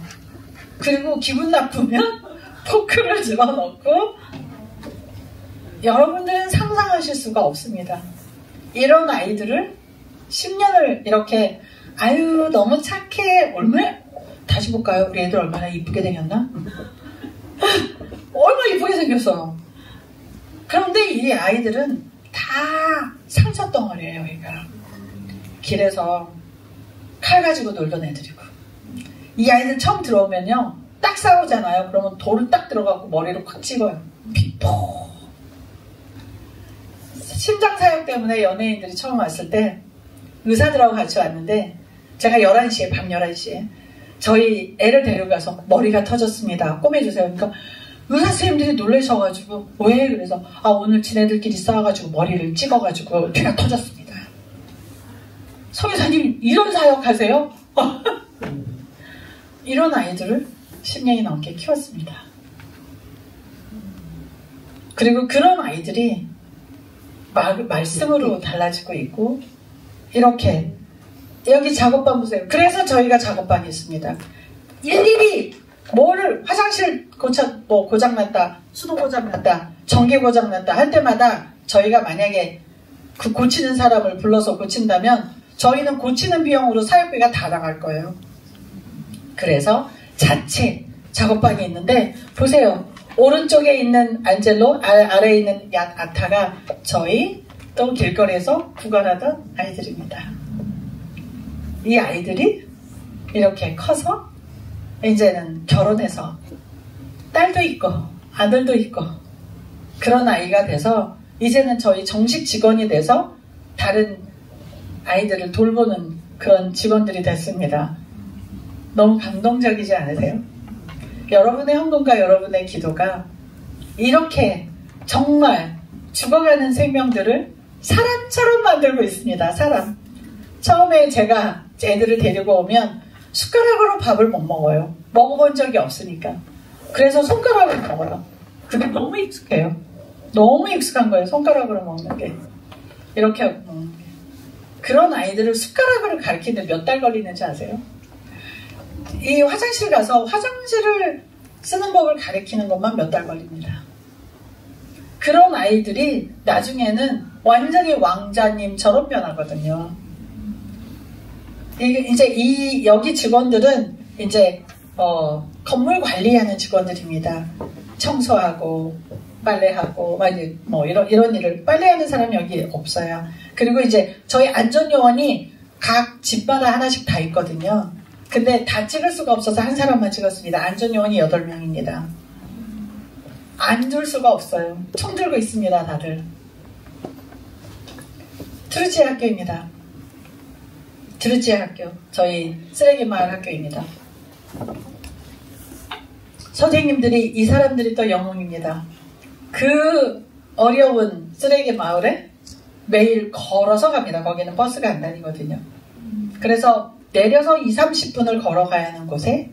그리고 기분 나쁘면 포크를 집어넣고. 여러분들은 상상하실 수가 없습니다. 이런 아이들을 10년을 이렇게 아유 너무 착해. 다시 볼까요? 우리 애들 얼마나 이쁘게 생겼나? 얼마나 이쁘게 생겼어. 그런데 이 아이들은 다 상처 덩어리예요. 얘가 길에서 칼 가지고 놀던 애들이고. 이 아이들 처음 들어오면요 딱 싸우잖아요. 그러면 돌을 딱 들어가고 머리로 콱 찍어요. 피포. 심장사역 때문에 연예인들이 처음 왔을 때 의사들하고 같이 왔는데 제가 11시에 밤 11시에 저희 애를 데려가서 머리가 터졌습니다. 꼬매주세요. 그러니까 의사 선생님들이 놀라셔가지고 왜? 그래서 오늘 지네들끼리 싸워가지고 머리를 찍어가지고 피가 터졌습니다. 서의사님 이런 사역 하세요? 이런 아이들을 10년이 넘게 키웠습니다. 그리고 그런 아이들이 말씀으로 달라지고 있고 이렇게 여기 작업반 보세요. 그래서 저희가 작업반이 있습니다. 일일이 화장실 고장났다, 수도 고장났다, 전기 고장났다 할 때마다 저희가 만약에 그 고치는 사람을 불러서 고친다면 저희는 고치는 비용으로 사역비가 다 나갈 거예요. 그래서 자체 작업반이 있는데 보세요. 오른쪽에 있는 안젤로, 아래에 있는 아타가 저희 또 길거리에서 구걸하던 아이들입니다. 이 아이들이 이렇게 커서 이제는 결혼해서 딸도 있고 아들도 있고 그런 아이가 돼서 이제는 저희 정식 직원이 돼서 다른 아이들을 돌보는 그런 직원들이 됐습니다. 너무 감동적이지 않으세요? 여러분의 헌금과 여러분의 기도가 이렇게 정말 죽어가는 생명들을 사람처럼 만들고 있습니다. 사람. 처음에 제가 애들을 데리고 오면 숟가락으로 밥을 못 먹어요. 먹어본 적이 없으니까. 그래서 손가락으로 먹어요. 그게 너무 익숙해요. 너무 익숙한 거예요. 손가락으로 먹는 게. 이렇게 먹는 게. 그런 아이들을 숟가락으로 가르치는데 몇 달 걸리는지 아세요? 이 화장실 가서 화장실을 쓰는 법을 가르치는 것만 몇 달 걸립니다. 그런 아이들이 나중에는 완전히 왕자님처럼 변하거든요. 이제 여기 직원들은 이제 건물 관리하는 직원들입니다. 청소하고 빨래하고 뭐 이런 일을 빨래하는 사람이 여기 없어요. 그리고 이제 저희 안전요원이 각 집마다 하나씩 다 있거든요. 근데 다 찍을 수가 없어서 한 사람만 찍었습니다. 안전요원이 8명입니다. 안 둘 수가 없어요. 총 들고 있습니다, 다들. 트루지에 학교입니다. 트루지에 학교. 저희 쓰레기 마을 학교입니다. 선생님들이 이 사람들이 또 영웅입니다. 그 어려운 쓰레기 마을에 매일 걸어서 갑니다. 거기는 버스가 안 다니거든요. 그래서 내려서 20-30분을 걸어가야 하는 곳에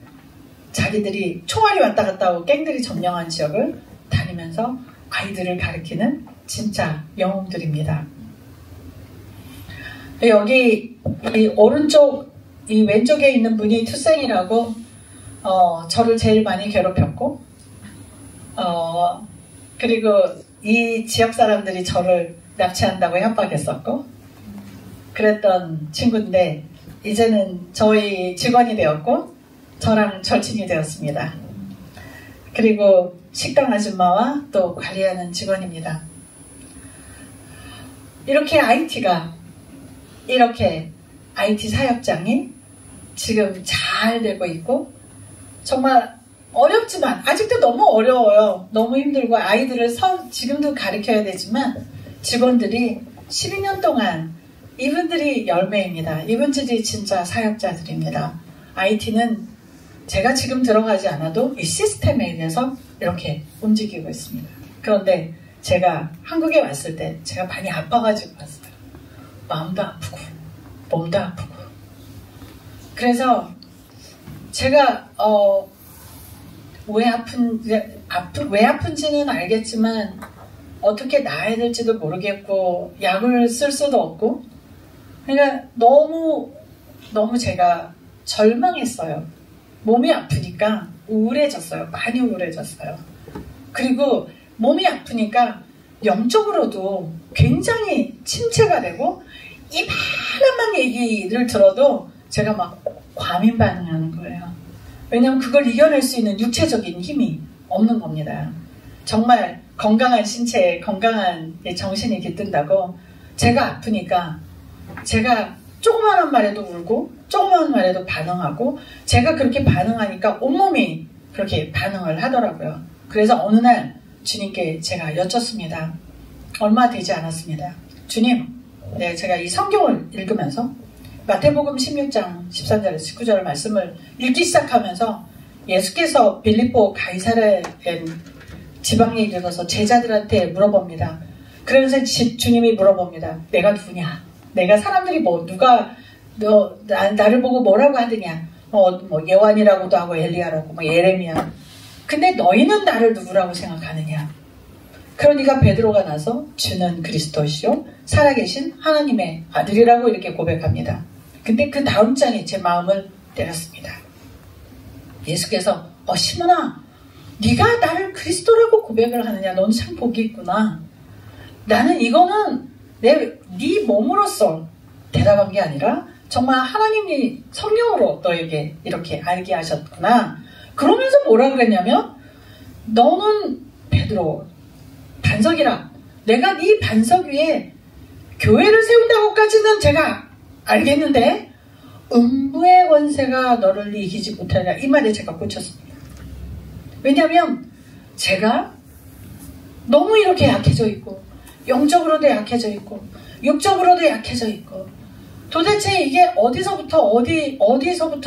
자기들이 총알이 왔다 갔다 하고 갱들이 점령한 지역을 다니면서 아이들을 가르치는 진짜 영웅들입니다. 여기 이 오른쪽, 이 왼쪽에 있는 분이 투생이라고 저를 제일 많이 괴롭혔고 그리고 이 지역 사람들이 저를 납치한다고 협박했었고 그랬던 친구인데 이제는 저희 직원이 되었고 저랑 절친이 되었습니다. 그리고 식당 아줌마와 또 관리하는 직원입니다. 이렇게 IT 사역장이 지금 잘 되고 있고 정말 어렵지만 아직도 너무 어려워요. 너무 힘들고 아이들을 지금도 가르쳐야 되지만 직원들이 12년 동안 이분들이 열매입니다. 이분들이 진짜 사역자들입니다. IT는 제가 지금 들어가지 않아도 이 시스템에 의해서 이렇게 움직이고 있습니다. 그런데 제가 한국에 왔을 때 제가 많이 아파가지고 왔어요. 마음도 아프고 몸도 아프고 그래서 제가 왜 아픈지는 알겠지만 어떻게 나아야 될지도 모르겠고 약을 쓸 수도 없고 그러니까 너무 제가 절망했어요. 몸이 아프니까 우울해졌어요. 많이 우울해졌어요. 그리고 몸이 아프니까 영적으로도 굉장히 침체가 되고 이만한 얘기를 들어도 제가 막 과민 반응하는 거예요. 왜냐하면 그걸 이겨낼 수 있는 육체적인 힘이 없는 겁니다. 정말 건강한 신체에 건강한 정신이 깃든다고 제가 아프니까 제가 조그마한 말에도 울고 조그마한 말에도 반응하고 제가 그렇게 반응하니까 온몸이 그렇게 반응을 하더라고요. 그래서 어느 날 주님께 제가 여쭙습니다. 얼마 되지 않았습니다. 주님, 제가 이 성경을 읽으면서 마태복음 16장 13절 19절 말씀을 읽기 시작하면서 예수께서 빌립보 가이사랴 지방에 이르러서 제자들한테 물어봅니다. 그러면서 주님이 물어봅니다. 내가 누구냐? 내가 사람들이 누가 나를 보고 뭐라고 하느냐? 뭐 요한이라고도 하고 엘리야라고 뭐 예레미야. 근데 너희는 나를 누구라고 생각하느냐? 그러니까 베드로가 나서 주는 그리스도시요 살아계신 하나님의 아들이라고 이렇게 고백합니다. 근데 그 다음 장에 제 마음을 때렸습니다. 예수께서 시몬아 네가 나를 그리스도라고 고백을 하느냐? 너는 참 복이 있구나. 나는 이거는 네 몸으로써 대답한 게 아니라 정말 하나님이 성령으로 너에게 이렇게 알게 하셨구나. 그러면서 뭐라 그랬냐면 너는 베드로 반석이라. 내가 네 반석 위에 교회를 세운다고까지는 제가 알겠는데 음부의 권세가 너를 이기지 못하리라. 이 말에 제가 꽂혔습니다. 왜냐하면 제가 너무 이렇게 약해져 있고 영적으로도 약해져 있고 육적으로도 약해져 있고 도대체 이게 어디서부터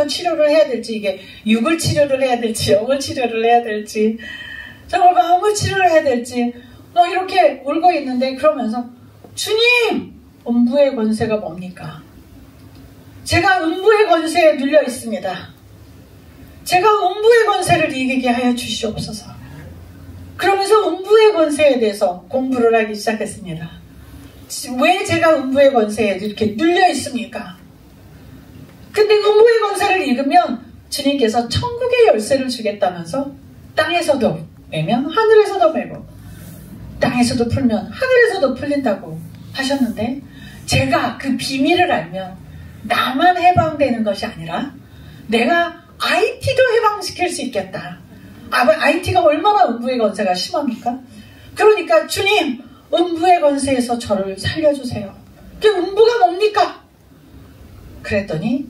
치료를 해야 될지, 이게 육을 치료를 해야 될지 영을 치료를 해야 될지 정말 마음을 치료를 해야 될지 이렇게 울고 있는데, 그러면서 주님, 음부의 권세가 뭡니까? 제가 음부의 권세에 눌려 있습니다. 제가 음부의 권세를 이기게 하여 주시옵소서. 그러면서 음부의 권세에 대해서 공부를 하기 시작했습니다. 왜 제가 음부의 권세에 이렇게 눌려 있습니까? 근데 음부의 권세를 읽으면 주님께서 천국의 열쇠를 주겠다면서 땅에서도 매면 하늘에서도 매고 땅에서도 풀면 하늘에서도 풀린다고 하셨는데, 제가 그 비밀을 알면 나만 해방되는 것이 아니라 내가 IT도 해방시킬 수 있겠다. IT가 얼마나 음부의 권세가 심합니까? 그러니까 주님, 음부의 권세에서 저를 살려주세요. 그 음부가 뭡니까? 그랬더니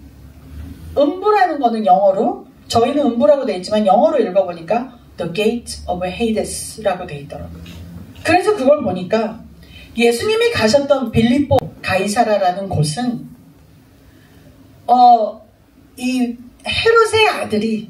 음부라는 거는 영어로, 저희는 음부라고 되어 있지만 영어로 읽어보니까 The Gate of Hades라고 되어 있더라고요. 그래서 그걸 보니까 예수님이 가셨던 빌립보 가이사라라는 곳은 이 헤롯의 아들이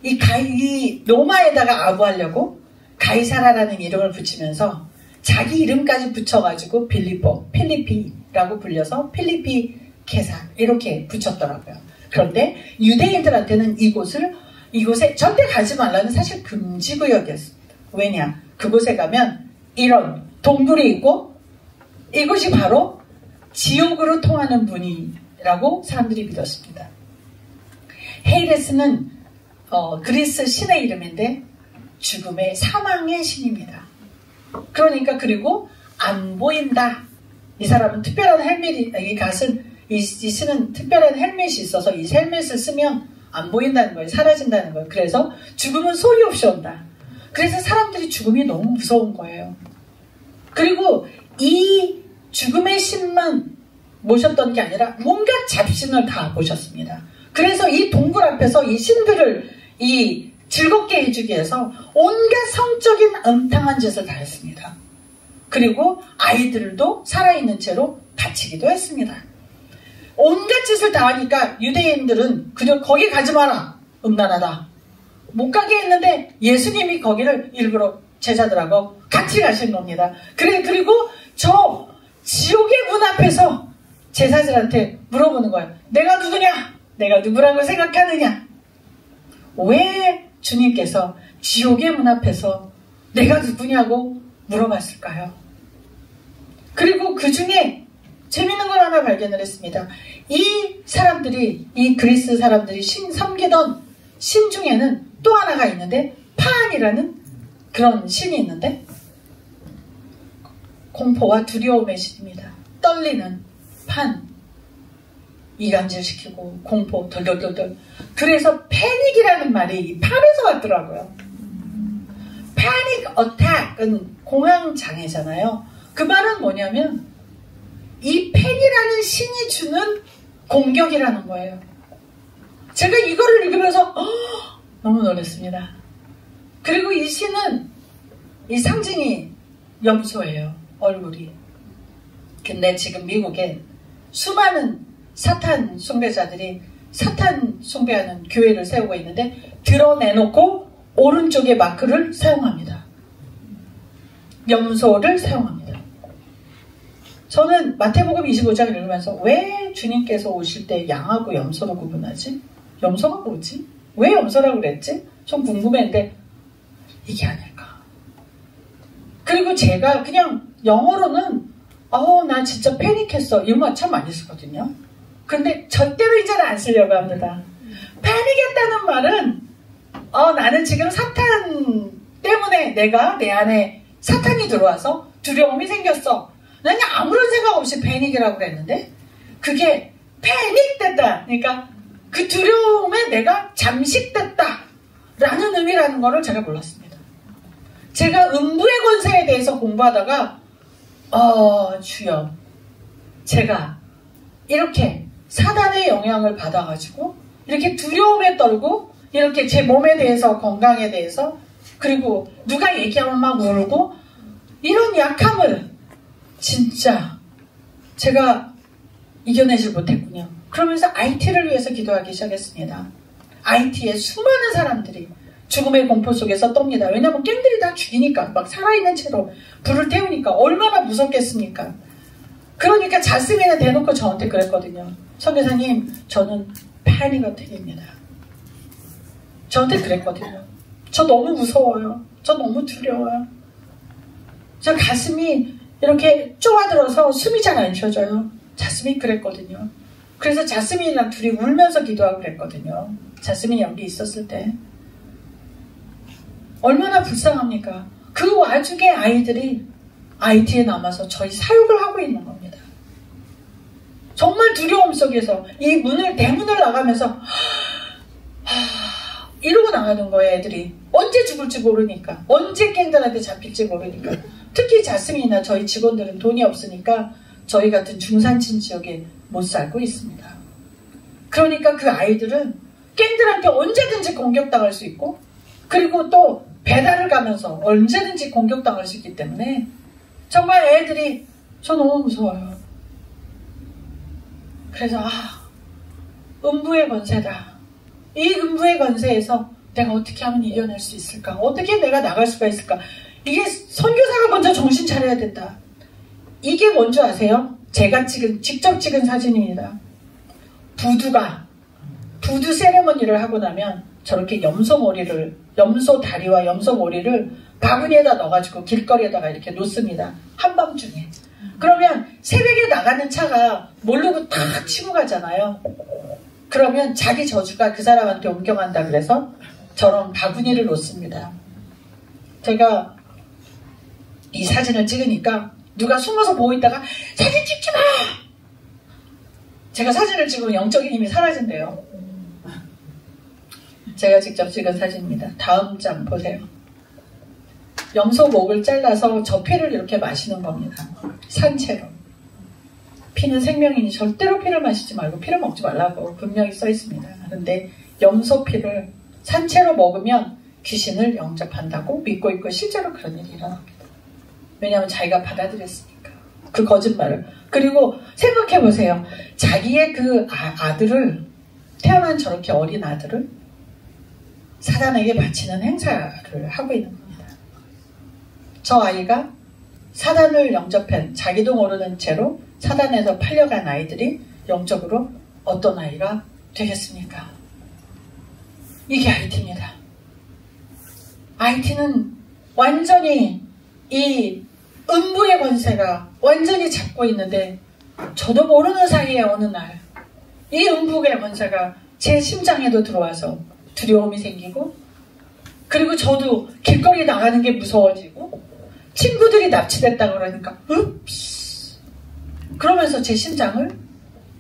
이 로마에다가 아부하려고 가이사라라는 이름을 붙이면서 자기 이름까지 붙여가지고 필리피라고 불려서 필리피 케사 이렇게 붙였더라고요. 그런데 유대인들한테는 이곳에 절대 가지 말라는 사실 금지구역이었습니다. 왜냐? 그곳에 가면 이런 동굴이 있고 이곳이 바로 지옥으로 통하는 문이라고 사람들이 믿었습니다. 헤이레스는 그리스 신의 이름인데 죽음의 사망의 신입니다. 그러니까, 그리고 안 보인다. 이 사람은 특별한 이 신은 특별한 헬멧이 있어서 이 헬멧을 쓰면 안 보인다는 거예요. 사라진다는 거예요. 그래서 죽음은 소리 없이 온다. 그래서 사람들이 죽음이 너무 무서운 거예요. 그리고 이 죽음의 신만 모셨던 게 아니라 온갖 잡신을 다 모셨습니다. 그래서 이 동굴 앞에서 이 신들을 즐겁게 해주기 위해서 온갖 성적인 음탕한 짓을 다 했습니다. 그리고 아이들도 살아있는 채로 바치기도 했습니다. 온갖 짓을 다 하니까 유대인들은 그저 거기 가지 마라. 음란하다. 못 가게 했는데 예수님이 거기를 일부러 제자들하고 같이 가신 겁니다. 그리고 저 지옥의 문 앞에서 제자들한테 물어보는 거예요. 내가 누구냐? 내가 누구라고 생각하느냐? 왜 주님께서 지옥의 문 앞에서 내가 누구냐고 물어봤을까요? 그리고 그 중에 재밌는 걸 하나 발견을 했습니다. 이 그리스 사람들이 섬기던 신 중에는 또 하나가 있는데, 판이라는 그런 신이 있는데, 공포와 두려움의 신입니다. 떨리는 판, 이간질시키고 공포 덜덜덜덜. 그래서 패닉이라는 말이 판에서 왔더라고요. 패닉 어택은 공황장애잖아요. 그 말은 뭐냐면 이 팬이라는 신이 주는 공격이라는 거예요. 제가 이거를 읽으면서 너무 놀랐습니다. 그리고 이 신은 이 상징이 염소예요. 얼굴이. 근데 지금 미국에 수많은 사탄 숭배자들이 사탄 숭배하는 교회를 세우고 있는데 드러내놓고 오른쪽에 마크를 사용합니다. 염소를 사용합니다. 저는 마태복음 25장을 읽으면서 왜 주님께서 오실 때 양하고 염소로 구분하지? 염소가 뭐지? 왜 염소라고 그랬지? 좀 궁금했는데 이게 아닐까. 그리고 제가 그냥 영어로는 나 진짜 패닉했어. 이런 말 참 많이 쓰거든요. 근데 절대로 이제는 안 쓰려고 합니다. 패닉했다는 말은 나는 지금 사탄 때문에 내 안에 사탄이 들어와서 두려움이 생겼어. 나는 아무런 생각 없이 패닉이라고 그랬는데 그게 패닉됐다. 그러니까 그 두려움에 내가 잠식됐다 라는 의미라는 거를 제가 몰랐습니다. 제가 음부의 권세에 대해서 공부하다가 주여, 제가 이렇게 사단의 영향을 받아가지고 이렇게 두려움에 떨고 이렇게 제 몸에 대해서, 건강에 대해서, 그리고 누가 얘기하면 막 울고 이런 약함을 진짜 제가 이겨내질 못했군요. 그러면서 IT를 위해서 기도하기 시작했습니다. IT에 수많은 사람들이 죽음의 공포 속에서 떱니다. 왜냐하면 깽들이 다 죽이니까, 막 살아있는 채로 불을 태우니까 얼마나 무섭겠습니까? 그러니까 자스민은 대놓고 저한테 그랬거든요. 선교사님, 저는 패닉어택입니다. 저한테 그랬거든요. 저 너무 무서워요. 저 너무 두려워요. 저 가슴이 이렇게 쪼아들어서 숨이 잘 안 쉬어져요. 자스민이 그랬거든요. 그래서 자스민이랑 둘이 울면서 기도하고 그랬거든요. 자스민이 여기 있었을 때. 얼마나 불쌍합니까? 그 와중에 아이들이 IT에 남아서 저희 사육을 하고 있는 겁니다. 정말 두려움 속에서 이 문을, 대문을 나가면서 이러고 나가는 거예요. 애들이 언제 죽을지 모르니까, 언제 깽단한테 잡힐지 모르니까. 특히 자스민이나 저희 직원들은 돈이 없으니까 저희 같은 중산층 지역에 못 살고 있습니다. 그러니까 그 아이들은 깽들한테 언제든지 공격당할 수 있고, 그리고 또 배달을 가면서 언제든지 공격당할 수 있기 때문에 정말 애들이, 저 너무 무서워요. 그래서 음부의 권세다. 이 음부의 권세에서 내가 어떻게 하면 이겨낼 수 있을까? 어떻게 내가 나갈 수가 있을까? 이게 선교사가 먼저 정신 차려야 된다. 이게 뭔지 아세요? 제가 직접 찍은 사진입니다. 부두 세레머니를 하고 나면 저렇게 염소 다리와 염소 머리를 바구니에다 넣어가지고 길거리에다가 이렇게 놓습니다. 한밤중에. 그러면 새벽에 나가는 차가 모르고 탁 치고 가잖아요. 그러면 자기 저주가 그 사람한테 옮겨간다 그래서 저런 바구니를 놓습니다. 제가 이 사진을 찍으니까 누가 숨어서 보고 있다가 사진 찍지 마! 제가 사진을 찍으면 영적인 힘이 사라진대요. 제가 직접 찍은 사진입니다. 다음 장 보세요. 염소 목을 잘라서 저 피를 이렇게 마시는 겁니다. 산채로. 피는 생명이니 절대로 피를 마시지 말고 피를 먹지 말라고 분명히 써 있습니다. 그런데 염소 피를 산채로 먹으면 귀신을 영접한다고 믿고 있고 실제로 그런 일이 일어납니다. 왜냐하면 자기가 받아들였으니까. 그 거짓말을. 그리고 생각해보세요. 자기의 그 아들을, 태어난 저렇게 어린 아들을 사단에게 바치는 행사를 하고 있는 겁니다. 저 아이가 사단을 영접한, 자기도 모르는 채로 사단에서 팔려간 아이들이 영적으로 어떤 아이가 되겠습니까? 이게 IT입니다. IT는 완전히 이 음부의 권세가 완전히 잡고 있는데, 저도 모르는 사이에 어느 날 이 음부의 권세가 제 심장에도 들어와서 두려움이 생기고, 그리고 저도 길거리 나가는 게 무서워지고, 친구들이 납치됐다 그러니까 읍스 그러면서 제 심장을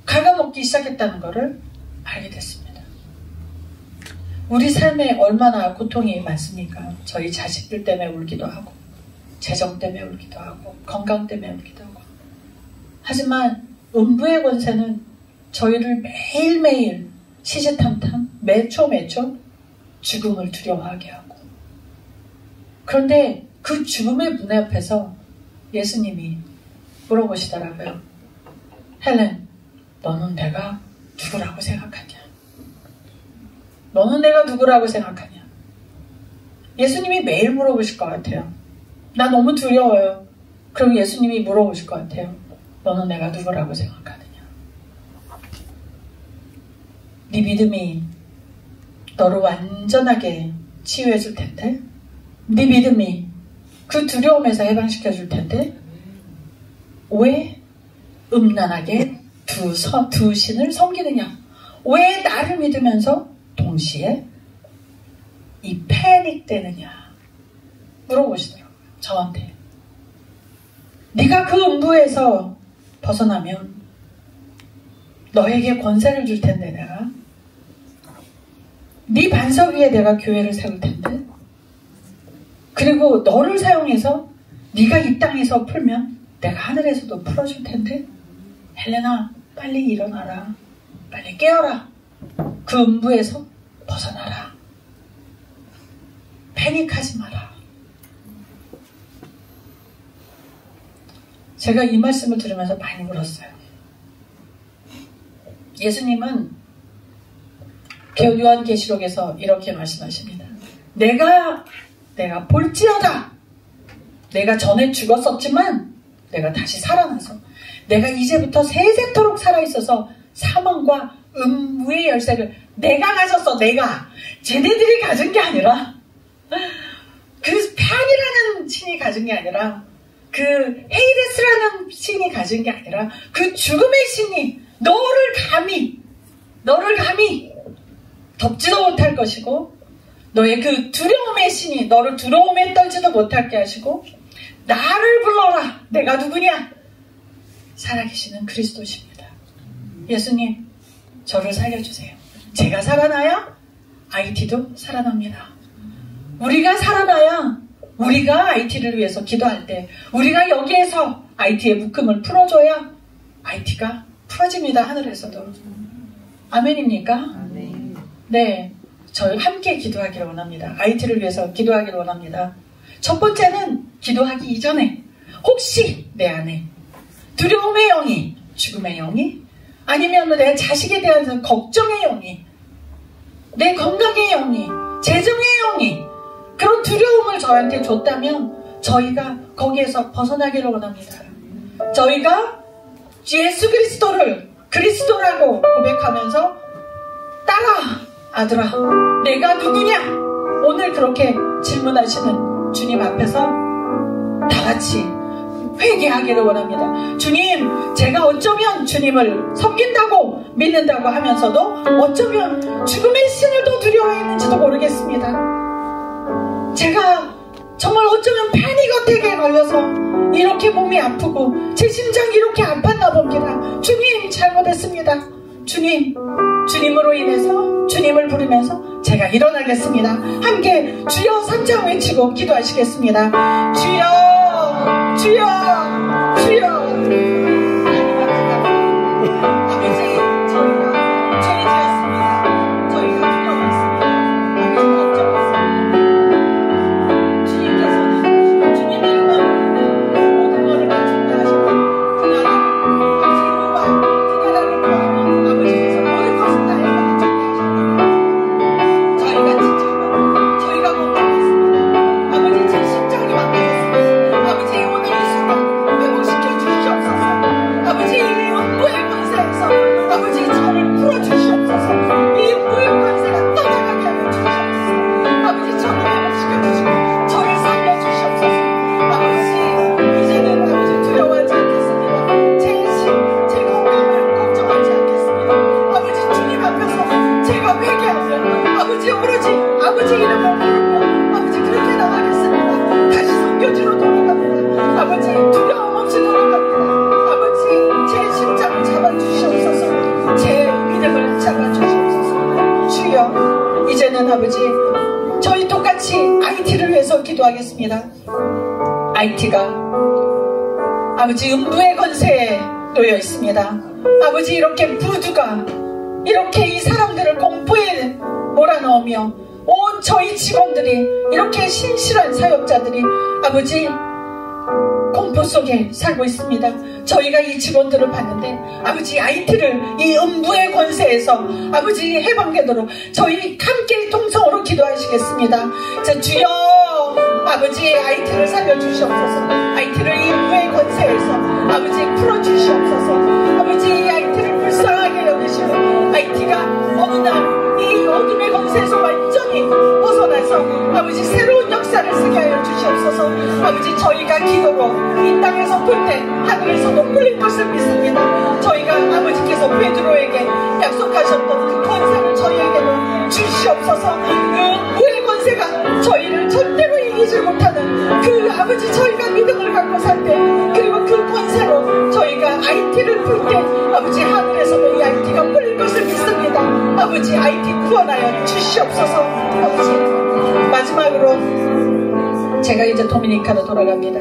갉아먹기 시작했다는 것을 알게 됐습니다. 우리 삶에 얼마나 고통이 많습니까? 저희 자식들 때문에 울기도 하고, 재정 때문에 울기도 하고, 건강 때문에 울기도 하고. 하지만 음부의 권세는 저희를 매일매일 시시탐탐, 매초 죽음을 두려워하게 하고, 그런데 그 죽음의 문 앞에서 예수님이 물어보시더라고요. 헬렌, 너는 내가 누구라고 생각하냐? 너는 내가 누구라고 생각하냐? 예수님이 매일 물어보실 것 같아요. 나 너무 두려워요. 그럼 예수님이 물어보실 것 같아요. 너는 내가 누구라고 생각하느냐? 네 믿음이 너를 완전하게 치유해 줄 텐데, 네 믿음이 그 두려움에서 해방시켜 줄 텐데, 왜 음란하게 두 신을 섬기느냐? 왜 나를 믿으면서 동시에 이 패닉되느냐? 물어보시더라고요. 저한테. 네가 그 음부에서 벗어나면 너에게 권세를 줄 텐데, 내가 네 반석 위에 내가 교회를 세울 텐데, 그리고 너를 사용해서 네가 이 땅에서 풀면 내가 하늘에서도 풀어줄 텐데 헬레나 빨리 일어나라. 빨리 깨어라. 그 음부에서 벗어나라. 패닉하지 마라. 제가 이 말씀을 들으면서 많이 울었어요. 예수님은 요한계시록에서 이렇게 말씀하십니다. 내가 볼지어다. 내가 전에 죽었었지만 내가 다시 살아나서 내가 이제부터 세세토록 살아있어서 사망과 음부의 열쇠를 내가 가졌어. 내가 쟤네들이 가진 게 아니라 그 판이라는 신이 가진 게 아니라 그 헤이데스라는 신이 가진 게 아니라 그 죽음의 신이 너를 감히 덮지도 못할 것이고 너의 그 두려움의 신이 너를 두려움에 떨지도 못하게 하시고 나를 불러라. 내가 누구냐? 살아계시는 그리스도십니다. 예수님, 저를 살려주세요. 제가 살아나야 IT도 살아납니다. 우리가 살아나야 우리가 IT를 위해서 기도할 때 우리가 여기에서 IT의 묶음을 풀어줘야 IT가 풀어집니다. 하늘에서도. 아멘입니까? 아멘. 네, 저희 함께 기도하기를 원합니다. IT를 위해서 기도하기를 원합니다. 첫 번째는 기도하기 이전에 혹시 내 안에 두려움의 영이, 죽음의 영이, 아니면 내 자식에 대한 걱정의 영이, 내 건강의 영이, 재정의 영이 그런 두려움을 저한테 줬다면 저희가 거기에서 벗어나기를 원합니다. 저희가 예수 그리스도를 그리스도라고 고백하면서 따라 아들아 내가 누구냐? 오늘 그렇게 질문하시는 주님 앞에서 다 같이 회개하기를 원합니다. 주님, 제가 어쩌면 주님을 섬긴다고 믿는다고 하면서도 어쩌면 죽음의 신을 더 두려워했는지도 모르겠습니다. 제가 정말 어쩌면 패닉 어택에 걸려서 이렇게 몸이 아프고 제 심장이 이렇게 아팠나 봅니다. 주님, 잘못했습니다. 주님, 주님으로 인해서 주님을 부르면서 제가 일어나겠습니다. 함께 주여 3장 외치고 기도하시겠습니다. 주여, 주여, 주여. 기도하겠습니다. IT가 아버지 음부의 권세에 놓여 있습니다. 아버지 이렇게 부두가 이렇게 이 사람들을 공포에 몰아넣으며 온 저희 직원들이 이렇게 신실한 사역자들이 아버지 공포 속에 살고 있습니다. 저희가 이 직원들을 봤는데 아버지 IT를 이 음부의 권세에서 아버지 해방되도록 저희 함께 통성으로 기도하시겠습니다. 자, 주여 아버지 IT를 살려주시옵소서. IT를 이 음부의 권세에서 아버지 풀어주시옵소서. 아버지 이 IT를 불쌍하게 여기시고 IT가 어느 날 이 어둠의 권세에서 완전히 벗어나서 아버지 새로운 역사를 쓰게 하여 주시옵소서. 아버지 저희가 기도로 이 땅에서 풀 때 하늘에서도 풀릴 것을 믿습니다. 저희가 아버지께서 베드로에게 약속하셨던 그 권세를 저희에게도 주시옵소서. 그 무의 권세가 저희를 절대로 이기지 못하는 그 아버지 저희가 믿음을 갖고 살 때 그리고 그 권세로 저희가 IT를 풀 때 아버지 하늘에서도 이 IT가 풀릴 것을 믿습니다. 아버지 IT 구원하여 주시옵소서. 아버지 마지막으로 제가 이제 도미니카로 돌아갑니다.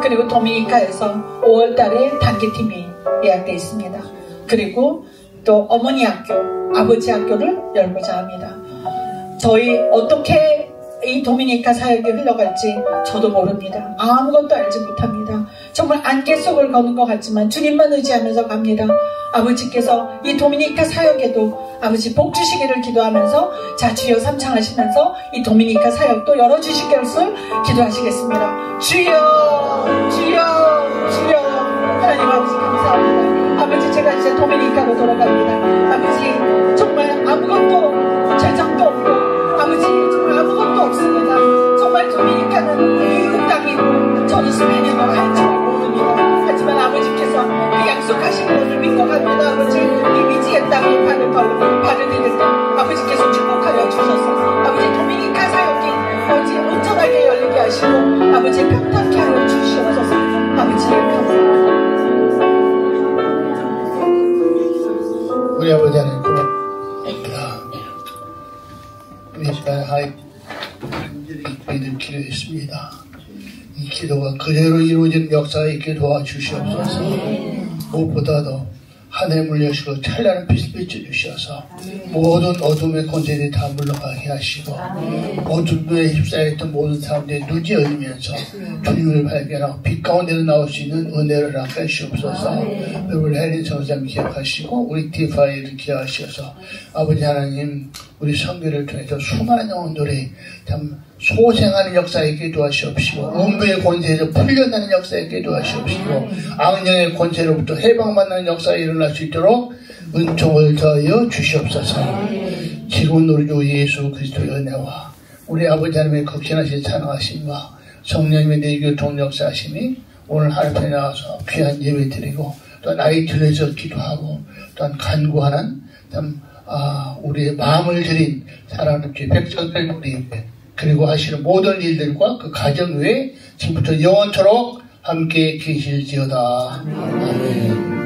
그리고 도미니카에서 5월달에 단기팀이 예약되어 있습니다. 그리고 또 어머니 학교, 아버지 학교를 열고자 합니다. 저희 어떻게 이 도미니카 사역이 흘러갈지 저도 모릅니다. 아무것도 알지 못합니다. 정말 안개 속을 거는 것 같지만 주님만 의지하면서 갑니다. 아버지께서 이 도미니카 사역에도 아버지 복 주시기를 기도하면서 자 주여 삼창하시면서 이 도미니카 사역도 열어주실 것을 기도하시겠습니다. 주여 주여 주여. 하나님 아버지 감사합니다. 아버지 제가 이제 도미니카로 돌아갑니다. 아버지 정말 아무것도 재정도 없고 아버지 정말 아무것도 없습니다. 정말 도미니카는 미국 땅이고 저는 스페인어를 할 줄 모릅니다. 하지만 아버지께서 그 약속하신 것을 믿고 갑니다. 아버지 이 미지의 땅에 발을 디딜 때 아버지께서 축복하여 주셔서 아버지 도미니카 사역이 아버지 온전하게 열리게 하시고 아버지 평탄케 하여 주시옵소서. 아버지 감사합니다. 우리 아버지 하나님 고맙습니다. 우리 하나님 간절히 기도했습니다. 이 기도가 그대로 이루어진 역사에 있게 도와주시옵소서. 무엇보다도 하늘을 여시고 찬란한 빛을 비춰주셔서 모든 어둠의 권세들이 다 물러가게 하시고 어둠에 휩싸였던 모든 사람들이 눈이 열리면서 주님을 발견하고 빛 가운데로 나올 수 있는 은혜를 하시옵소서. 우리 혜린 선생님 기억하시고 우리 디파이를 기억하셔서 아버지 하나님 우리 성교를 통해서 수많은 영혼들이 참 소생하는 역사에 있게 도와주시옵시고 음부의 권세에서 풀려나는 역사에 있게 도와주시옵시고 악령의 권세로부터 해방받는 역사에 일어날 수 있도록 은총을 더하여 주시옵소서. 지금 우리 주 예수 그리스도의 은혜와 우리 아버지 하나님의 극진하신 사랑하심과 성령님의 내교 동역사하심이 오늘 하루에 나와서 귀한 예배 드리고 또 나이 들어서 기도하고 또한 간구하는 참 우리의 마음을 드린 사랑하는 백성들 우리 예배 그리고 하시는 모든 일들과 그 가정 외에 지금부터 영원토록 함께 계실지어다. 아멘.